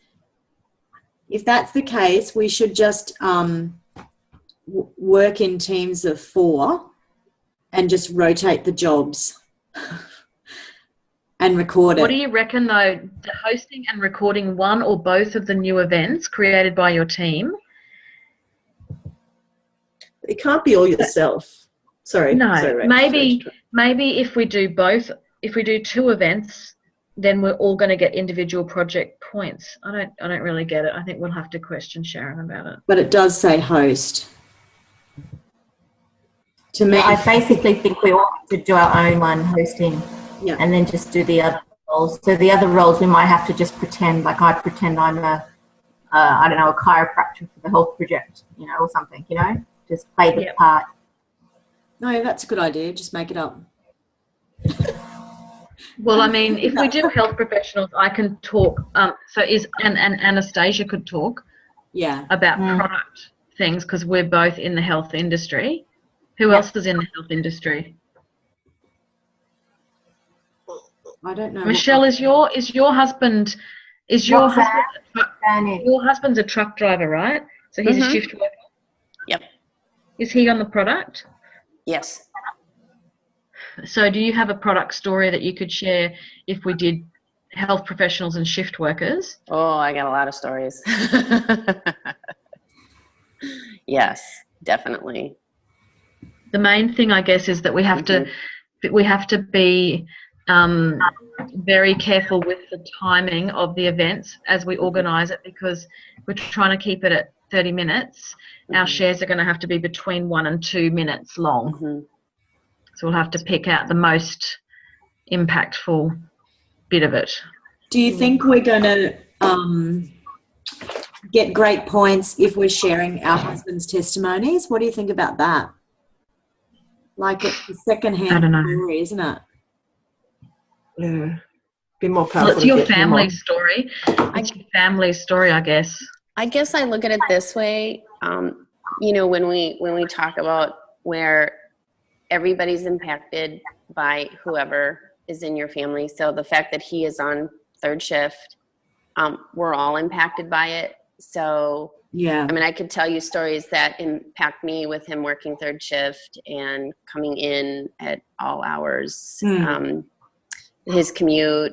if that's the case, we should just work in teams of 4 and just rotate the jobs and record it. What do you reckon though, the hosting and recording one or both of the new events created by your team? It can't be all yourself. Sorry. No, sorry, maybe if we do both, if we do 2 events, then we're all going to get individual project points. I don't really get it. I think we'll have to question Sharon about it. But it does say host. To me, I basically think we all have to do our own one hosting, and then just do the other roles. So the other roles we might have to just pretend, like I pretend I'm a chiropractor for the health project, or something, just play the part. No, that's a good idea. Just make it up. Well, I mean, if we do health professionals, I can talk. And Anastasia could talk. Yeah. About product things, because we're both in the health industry. Who else is in the health industry? I don't know. Michelle, is your husband your husband's a truck driver, right? So he's a shift worker. Yep. Is he on the product? Yes. So do you have a product story that you could share if we did health professionals and shift workers? Oh, I got a lot of stories. Yes, definitely. The main thing, I guess, is that we have to be very careful with the timing of the events as we organise it, because we're trying to keep it at 30 minutes. Our shares are going to have to be between 1 and 2 minutes long. So we'll have to pick out the most impactful bit of it. Do you think we're going to get great points if we're sharing our husband's testimonies? What do you think about that? Like it's a second-hand story, isn't it? Yeah. Be more powerful. Well, it's your family story. It's your family story, I guess. I guess I look at it this way. When we talk about where everybody's impacted by whoever is in your family. So the fact that he is on 3rd shift we're all impacted by it. So, Yeah. I mean, I could tell you stories that impact me with him working third shift and coming in at all hours. His commute,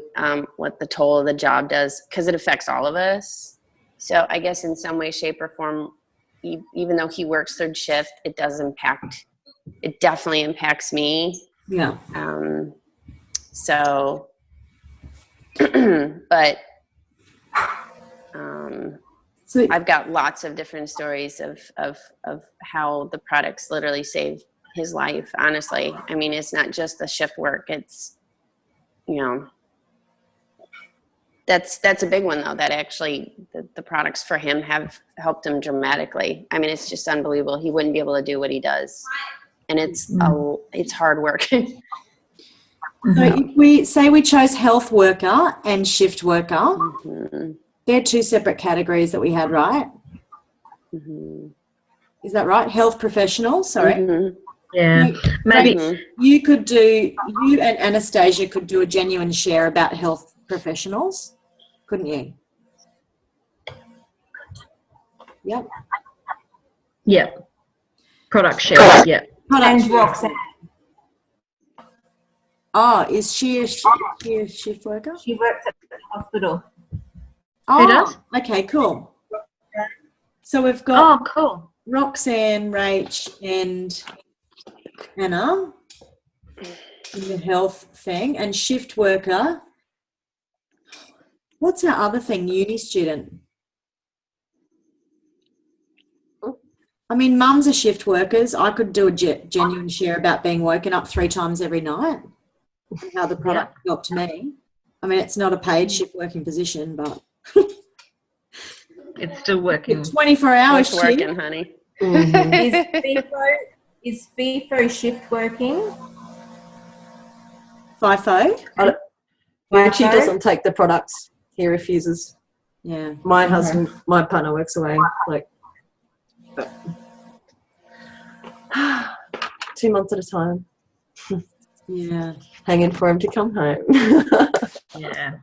what the toll of the job does, because it affects all of us. So I guess in some way, shape, or form, even though he works third shift, it definitely impacts me. Yeah. So, but So I've got lots of different stories of how the products literally saved his life. Honestly, I mean, it's not just the shift work. It's, that's a big one though, that actually the products for him have helped him dramatically. I mean, it's just unbelievable. He wouldn't be able to do what he does. And it's hard work. So if we say we chose health worker and shift worker, they're two separate categories that we had, right? Is that right? Health professionals, sorry. Yeah, maybe. You and Anastasia could do a genuine share about health professionals, couldn't you? Yep. Yep. Product share. Yep. Product And share. Roxanne. Oh, is she a shift worker? She works at the hospital. Oh, Who does? okay, cool. So we've got Oh, cool. Roxanne, Rach, and Anna in the health thing, and shift worker. What's our other thing? Uni student. I mean, mums are shift workers. I could do a genuine share about being woken up 3 times every night and how the product helped me. I mean, it's not a paid shift working position, but It's still working. 24 hours It's working, honey. Is FIFO shift working? FIFO? She doesn't take the products. He refuses. Yeah. My husband, my partner works away like 2 months at a time. Yeah. Hanging for him to come home. Yeah.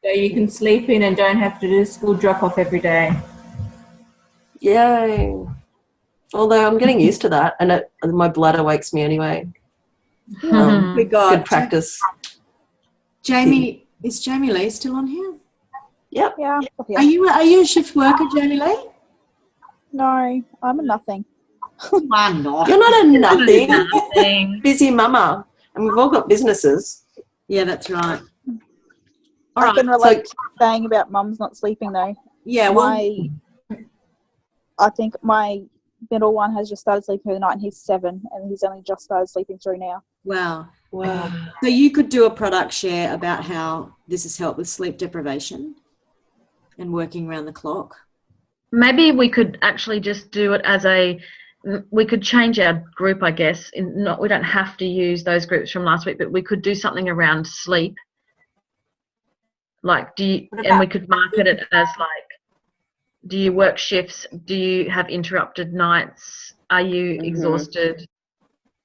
So you can sleep in and don't have to do school drop-off every day. Yay. Although I'm getting used to that, and my bladder wakes me anyway. We got Good practice. Jamie. Is Jamie Lee still on here? Yep. Yeah. Are you a shift worker, Jamie Lee? No, I'm a nothing. I'm not. You're not a nothing. Nothing. Busy mama. And we've all got businesses. Yeah, that's right. I can relate to saying about mums not sleeping though. Yeah, well, I think my middle one has just started sleeping through the night, and he's 7, and he's only just started sleeping through now. wow. Wow. So you could do a product share about how this has helped with sleep deprivation and working around the clock. Maybe we could actually just do it as we could change our group, I guess. We don't have to use those groups from last week, but we could do something around sleep. Like, and we could market it as like, do you work shifts? Do you have interrupted nights? Are you exhausted?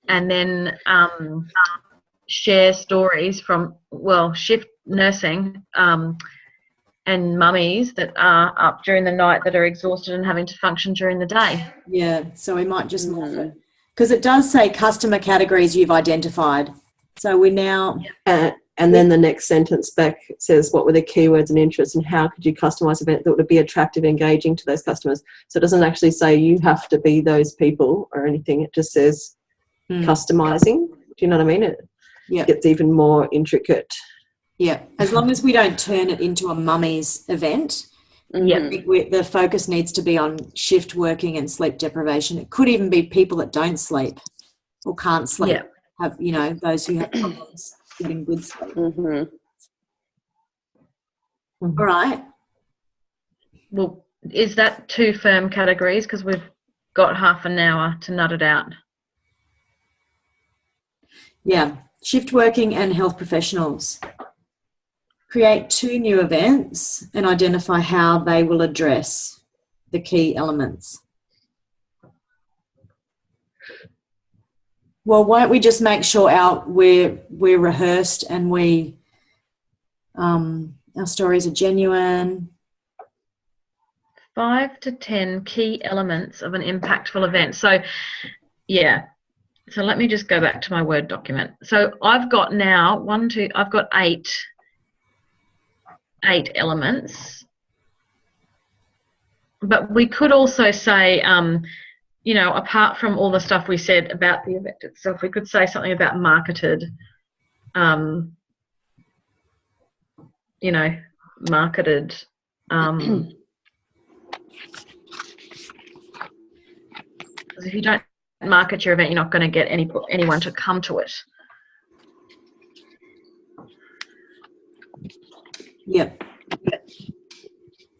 And then share stories from, shift nursing and mummies that are up during the night that are exhausted and having to function during the day. Yeah, so we might just morph it. Because it does say customer categories you've identified. So we now... And then the next sentence back says, what were the keywords and interests, and how could you customize an event that would be attractive and engaging to those customers? So it doesn't actually say you have to be those people or anything. It just says customizing. Do you know what I mean? It gets even more intricate. Yeah, as long as we don't turn it into a mummy's event. I think the focus needs to be on shift working and sleep deprivation. It could even be people that don't sleep or can't sleep. Yeah. Have, those who have problems getting good sleep. All right. Well, is that 2 firm categories? Because we've got half an hour to nut it out. Yeah, shift working and health professionals. Create 2 new events and identify how they will address the key elements. Well, why don't we just make sure we're rehearsed and we Our stories are genuine. 5 to 10 key elements of an impactful event. So, yeah. So let me just go back to my Word document. So I've got now I've got eight elements. But we could also say, you know, apart from all the stuff we said about the event itself, we could say something about marketed, you know, marketed. Because if you don't market your event, you're not going to get anyone to come to it. Yep.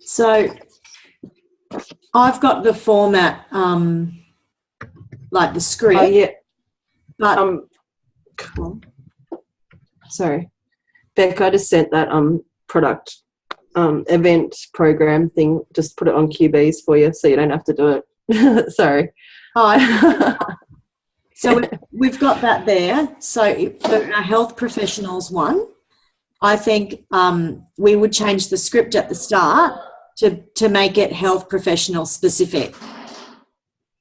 So I've got the format, like the script. Oh, yeah. But Sorry, Beck, I just sent that product event program thing. Just put it on QBs for you, so you don't have to do it. Sorry. So we've got that there. So for our health professionals one, I think we would change the script at the start to make it health professional specific,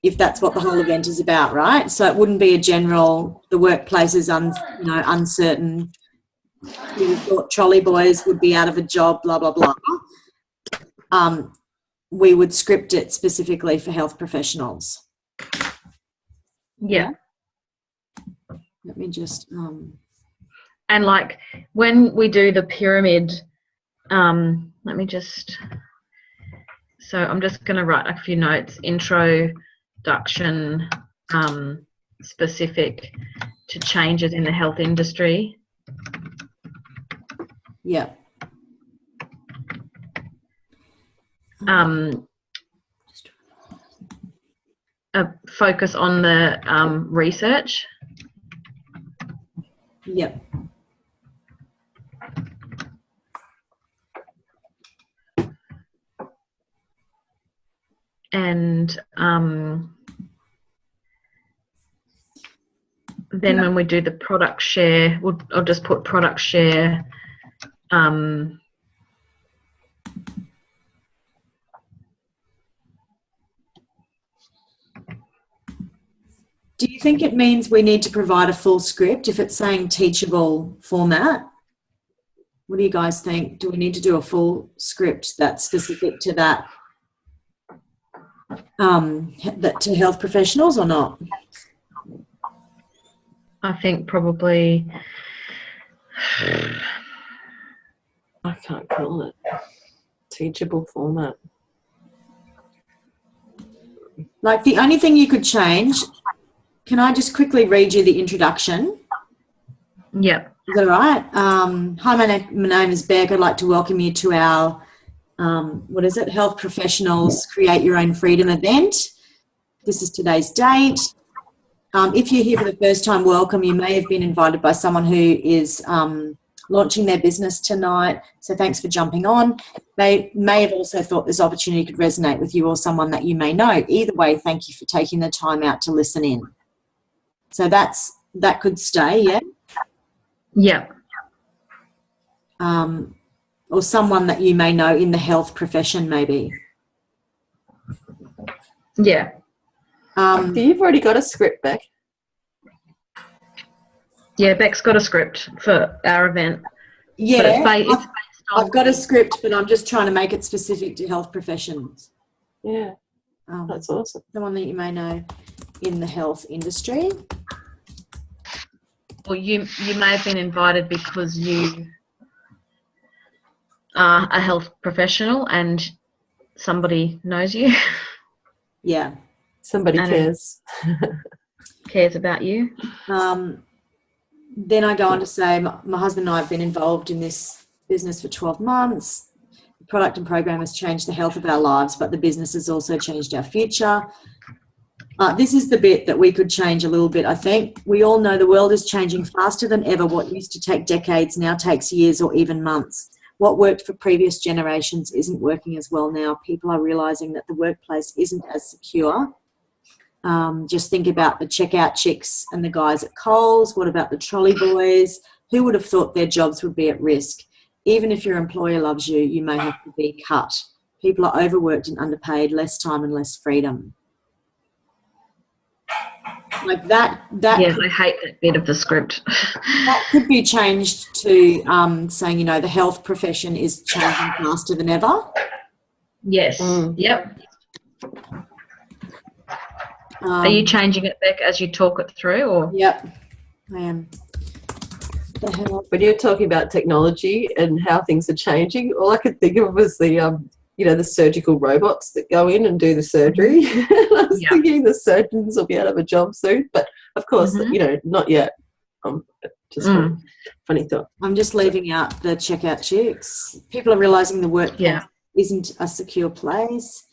if that's what the whole event is about, right? So it wouldn't be a general, the workplace is uncertain. We thought trolley boys would be out of a job, blah, blah, blah. We would script it specifically for health professionals. Yeah. Let me just... And like when we do the pyramid, let me just... So I'm just going to write a few notes. Introduction, specific to changes in the health industry. Yeah. A focus on the research. Yep. And then when we do the product share, I'll just put product share. Do you think it means we need to provide a full script if it's saying teachable format? What do you guys think? Do we need to do a full script that's specific to that, to health professionals or not? I think probably. I can't call it teachable format. Like the only thing you could change, can I just quickly read you the introduction? Yep. Is that all right? Hi, my name is Beck. I'd like to welcome you to our, Health Professionals Create Your Own Freedom event. This is today's date. If you're here for the first time, welcome. You may have been invited by someone who is launching their business tonight. So thanks for jumping on. They may have also thought this opportunity could resonate with you or someone that you may know. Either way, thank you for taking the time out to listen in. So that could stay, yeah? Yeah. Or someone that you may know in the health profession, maybe. Yeah. You've already got a script, Beck. Yeah, Beck's got a script for our event. Yeah, But it's based on I've got a script, but I'm just trying to make it specific to health professions. Yeah, that's awesome. Someone that you may know in the health industry. Well, you may have been invited because you are a health professional and somebody knows you. Yeah. Somebody And cares about you. Then I go on to say, my husband and I have been involved in this business for 12 months. The product and program has changed the health of our lives, but the business has also changed our future. This is the bit that we could change a little bit, I think. We all know the world is changing faster than ever. What used to take decades now takes years or even months. What worked for previous generations isn't working as well now. People are realising that the workplace isn't as secure. Just think about the checkout chicks and the guys at Coles. What about the trolley boys? Who would have thought their jobs would be at risk? Even if your employer loves you, you may have to be cut. People are overworked and underpaid, less time and less freedom. Like that Yeah, could, I hate that bit of the script. that could be changed to saying, you know, the health profession is changing faster than ever. Yes. Yep. Are you changing it, Beck, as you talk it through, or? Yep, I am. The hell? When you're talking about technology and how things are changing, all I could think of was the you know, the surgical robots that go in and do the surgery. I was thinking the surgeons will be out of a job soon, but of course, you know, not yet. Just funny thought. I'm just leaving out the checkout chicks. People are realising the workplace isn't a secure place.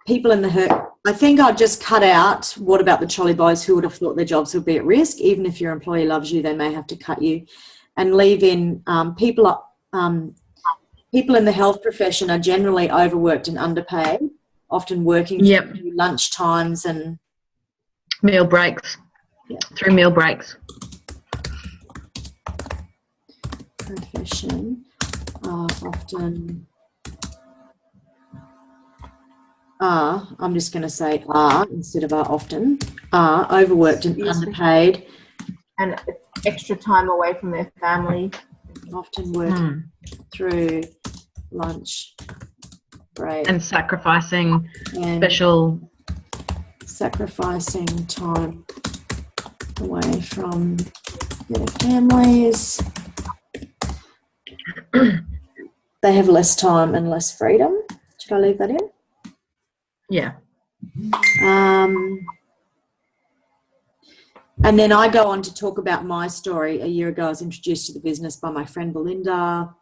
People in the hurt. I think I'll just cut out what about the trolley boys who would have thought their jobs would be at risk. Even if your employer loves you, they may have to cut you, and leave in people in the health profession are generally overworked and underpaid, often working through lunch times and meal breaks. Through meal breaks. Profession often I'm just going to say instead of often overworked and underpaid, and extra time away from their family. Often working through lunch break and sacrificing time away from their families. They have less time and less freedom. Should I leave that in? Yeah. And then I go on to talk about my story. A year ago, I was introduced to the business by my friend Belinda.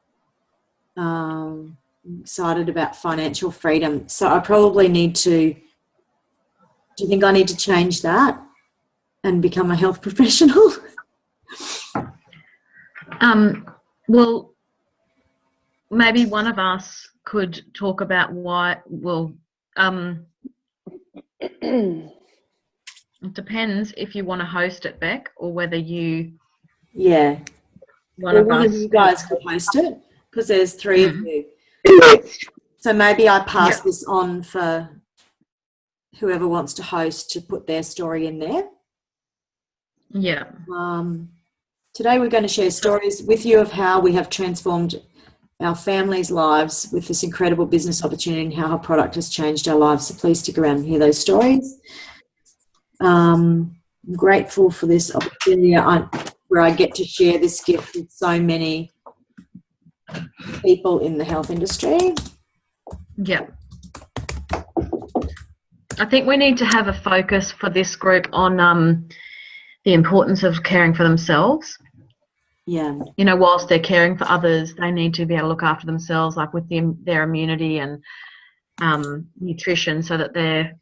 Excited about financial freedom. So I probably need to, do you think I need to change that and become a health professional? Well, maybe one of us could talk about why, it depends if you want to host it, Beck, or whether you... Yeah. One of you guys could host it, because there's 3 of you. So maybe I pass this on for whoever wants to host to put their story in there. Yeah. Today we're going to share stories with you of how we have transformed our families' lives with this incredible business opportunity and how our product has changed our lives. So please stick around and hear those stories. I'm grateful for this opportunity where I get to share this gift with so many people in the health industry. Yeah. I think we need to have a focus for this group on the importance of caring for themselves. Yeah. You know, whilst they're caring for others, they need to be able to look after themselves, like with their immunity and nutrition, so that they're...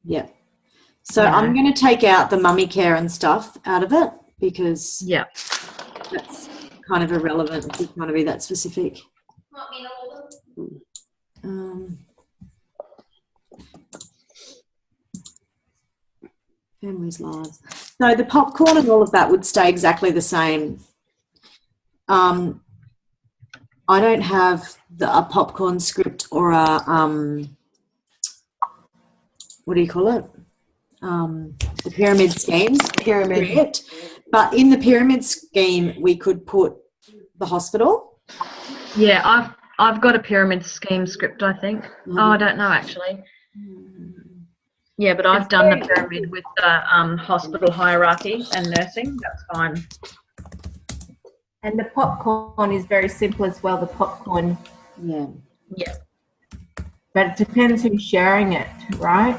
Yeah. So I'm going to take out the mummy care and stuff out of it, because that's kind of irrelevant if you want to be that specific. Families' lives. So the popcorn and all of that would stay exactly the same. I don't have a popcorn script or a what do you call it? The pyramid schemes. Pyramid. But in the pyramid scheme, we could put the hospital. Yeah, I've got a pyramid scheme script, I think. Oh, I don't know actually. Yeah, but I've done the pyramid with the hospital hierarchy and nursing. That's fine. And the popcorn is very simple as well, the popcorn. Yeah. Yeah. But it depends who's sharing it, right?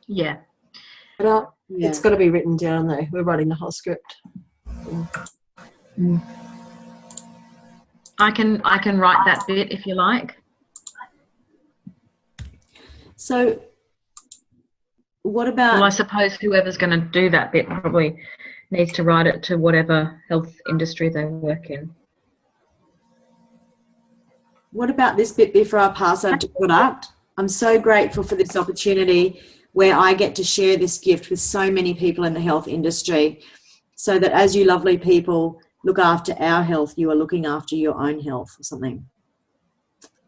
Yeah. But it's got to be written down though. We're writing the whole script. I can write that bit if you like. So what about... Well, I suppose whoever's going to do that bit probably needs to write it to whatever health industry they work in. What about this bit before I pass over to product? I'm so grateful for this opportunity where I get to share this gift with so many people in the health industry. so that as you lovely people look after our health, you are looking after your own health or something.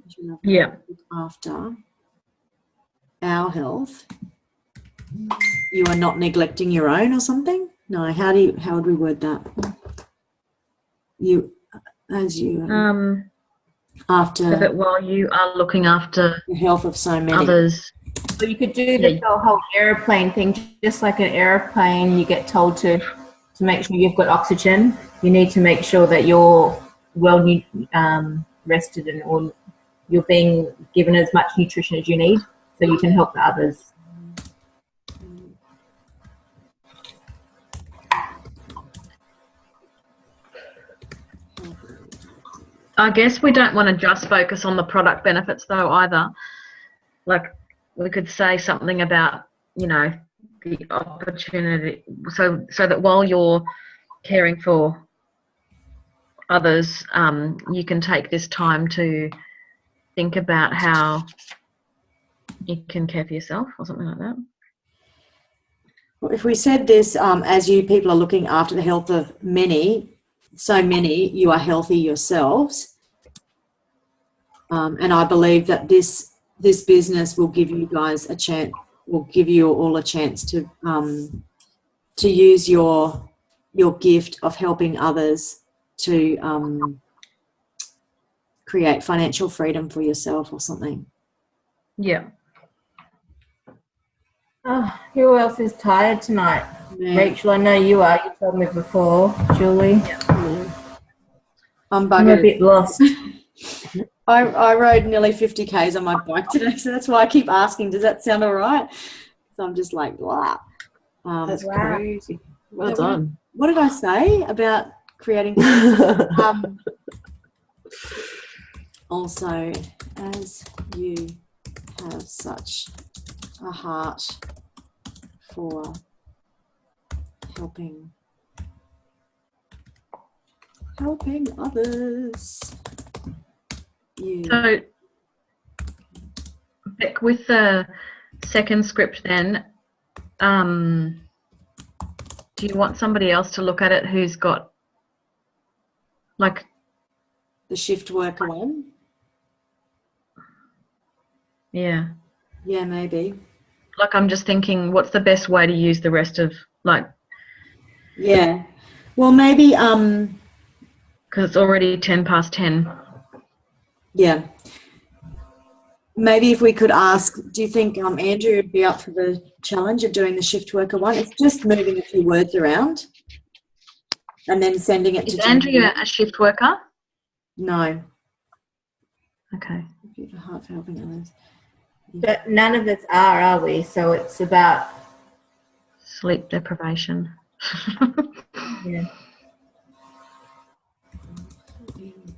As you lovely Yeah. look after our health, you are not neglecting your own or something. No, how would we word that? You, as you after So that while you are looking after the health of so many others. So you could do the whole airplane thing, just like an airplane. You get told to make sure you've got oxygen. You need to make sure that you're well rested and all, you're being given as much nutrition as you need, so you can help the others. I guess we don't want to just focus on the product benefits though either. Like we could say something about, you know, the opportunity, so that while you're caring for others, you can take this time to think about how you can care for yourself or something like that. Well, if we said this, as you people are looking after the health of so many, you are healthy yourselves. And I believe that this business will give you guys a chance, will give you all a chance to use your gift of helping others to create financial freedom for yourself or something. Yeah. Oh, who else is tired tonight? Yeah. Rachel, I know you are. You told me before. Julie? Yeah. I'm I'm a buggered. bit lost. I rode nearly 50 Ks on my bike today, so that's why I keep asking, does that sound all right? So I'm just like, wow. That's Wow. crazy. Well done. What did I say about creating? Also, as you have such a heart for helping others. So, Beck, with the second script then, do you want somebody else to look at it who's got, like... The shift worker one? Yeah. Yeah, maybe. Like, I'm just thinking, what's the best way to use the rest of, like... Yeah. Well, maybe... Because it's already 10 past 10. Yeah. Maybe if we could ask, do you think Andrew would be up for the challenge of doing the shift worker one? It's just moving a few words around and then sending it Is to Andrea a shift worker? No. Okay. Heart for helping others. But none of us are we? So it's about... Sleep deprivation. Yeah.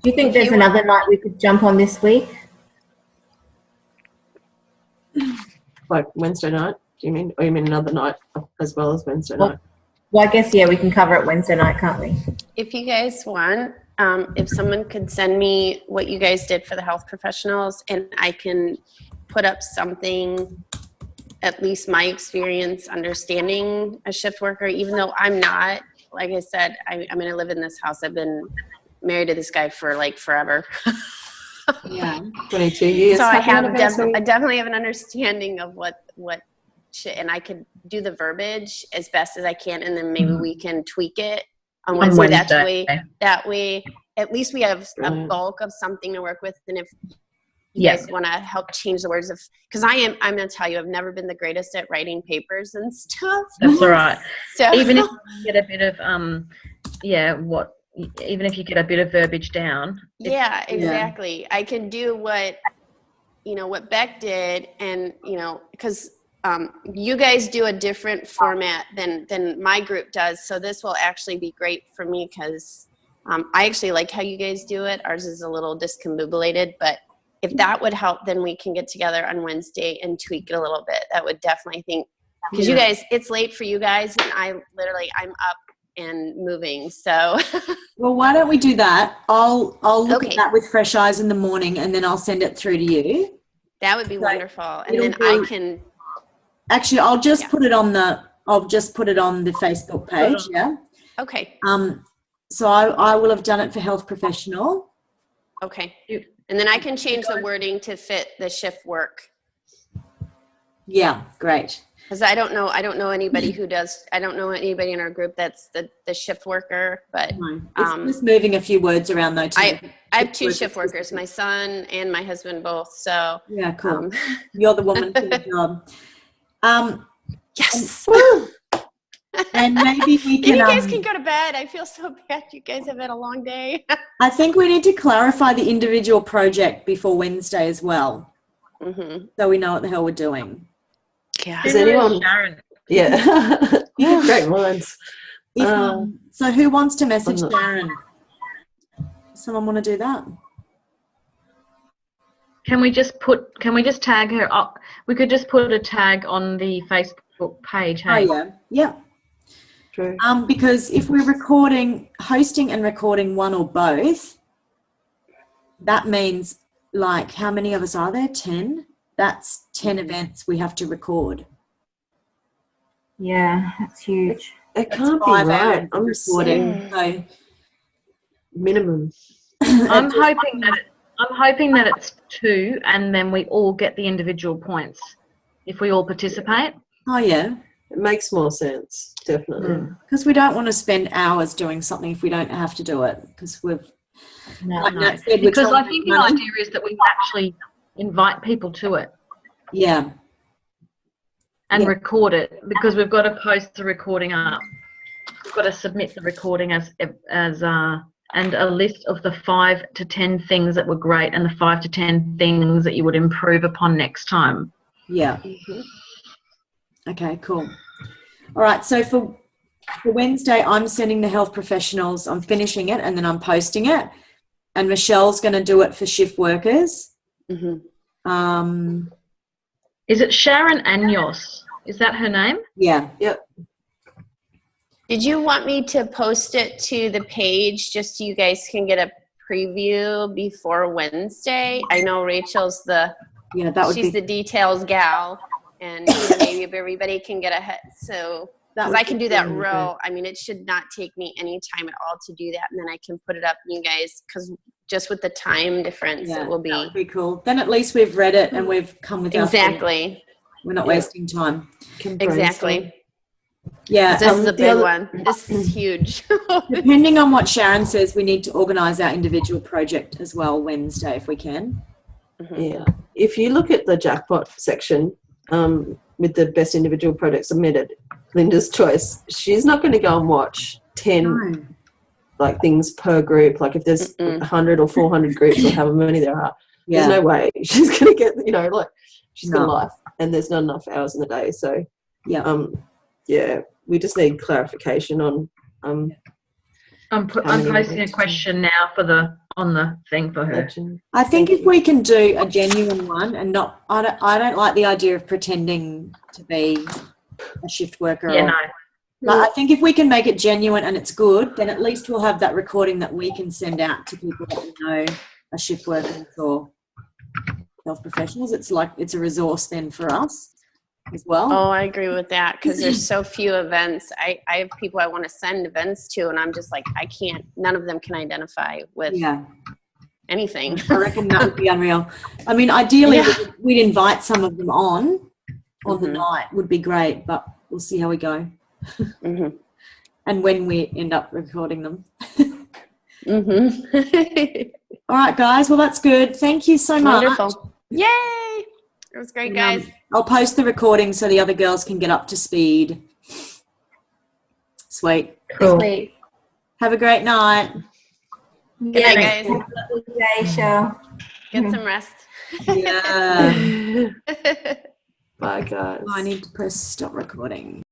Do you think there's another night we could jump on this week? Like Wednesday night, do you mean? Or you mean another night as well as Wednesday night? Well, I guess, yeah, we can cover it Wednesday night, can't we? If you guys want, if someone could send me what you guys did for the health professionals, and I can put up something, at least my experience understanding a shift worker, even though I'm not, like I said, I'm going to live in this house. I've been married to this guy for like forever. Yeah. 22 years. So I Happy have anniversary. I definitely have an understanding of what and I could do the verbiage as best as I can, and then maybe we can tweak it on Wednesday. That way, at least we have a bulk of something to work with. And if you guys want to help change the words because I'm going to tell you, I've never been the greatest at writing papers and stuff. That's all right. So Even if you get a bit of, even if you get a bit of verbiage down. Yeah, exactly. I can do what Beck did, and, because you guys do a different format than my group does. So this will actually be great for me because I actually like how you guys do it. Ours is a little discombobulated, but if that would help, then we can get together on Wednesday and tweak it a little bit. That would definitely because you guys, it's late for you guys, and I'm up and moving. So well, why don't we do that? I'll look at that with fresh eyes in the morning, and then I'll send it through to you. That would be wonderful. And then I can actually I'll just put it on the Facebook page. Yeah. Okay. So I will have done it for health professional. Okay. And then I can change the wording to fit the shift work. Yeah, great. Because I don't know anybody who does. I don't know anybody in our group that's the shift worker. But No. It's just moving a few words around though. Too. I have two shift workers, my son and my husband both. So yeah, cool. You're the woman for the job. Yes. And maybe we can. You guys can go to bed. I feel so bad. You guys have had a long day. I think we need to clarify the individual project before Wednesday as well, so we know what the hell we're doing. Yeah. Is anyone? Sharon. Yeah. Great minds. So who wants to message Sharon? Someone want to do that? Can we just tag her up? We could just put a tag on the Facebook page. Hey? Oh yeah. Yeah. True. Because if we're hosting and recording one or both, that means like how many of us are there? 10? That's 10 events we have to record. Yeah, that's huge. It can't be 5 right. hours I'm recording. So minimum. I'm hoping that it's 2, and then we all get the individual points if we all participate. oh yeah. It makes more sense, definitely. Because we don't want to spend hours doing something if we don't have to do it. Because we've, like Nat said, we're Because I trying think to the manage- idea is that we actually invite people to it yeah, and Yeah. record it, because we've got to post the recording up. We've got to submit the recording as and a list of the 5 to 10 things that were great and the 5 to 10 things that you would improve upon next time. yeah. Okay, cool. All right, so for Wednesday, I'm sending the health professionals. I'm finishing it and then I'm posting it. And Michelle's going to do it for shift workers. Is it Sharon Anyos? Is that her name? Yeah. Yep. Did you want me to post it to the page just so you guys can get a preview before Wednesday? I know Rachel's Yeah, that would she's be. the details gal, and maybe if everybody can get ahead. So because I can do that I mean, it should not take me any time at all to do that, and then I can put it up, and you guys, because just with the time difference, Yeah, it will that would be be cool. Then at least we've read it and we've come with our thoughts. exactly. We're not wasting time. Exactly. Yeah. This is a the big other- one. This is huge. Depending on what Sharon says, we need to organise our individual project as well Wednesday if we can. Yeah. If you look at the jackpot section with the best individual project submitted, Linda's choice, she's not going to go and watch 10 like things per group. Like if there's 100 or 400 groups or however many there are, Yeah. there's no way she's going to get, like she's got a No. life and there's not enough hours in the day. So Yeah. yeah, we just need clarification on I'm How many posting a events? question now on the thing for her. legend. I think if we can do a genuine one and not, I don't like the idea of pretending to be a shift worker. Yeah, or, no. like, I think if we can make it genuine and it's good, then at least we'll have that recording that we can send out to people that we know are shift workers or health professionals. It's a resource then for us as well. Oh, I agree with that because there's so few events. I have people I want to send events to, and I'm just like, I can't. None of them can identify with Yeah. anything. I reckon that would be unreal. I mean, ideally, Yeah. we'd invite some of them on the Mhm. night would be great, but we'll see how we go Mhm. and when we end up recording them. Mhm. All right, guys. Well, that's good. Thank you so much. Wonderful. Yay! It was great, And, guys. I'll post the recording so the other girls can get up to speed. Sweet. Cool. Sweet. Have a great night. Good night, guys. Have a lovely day, Shell. Get some rest. Yeah. Bye, guys. I need to press stop recording.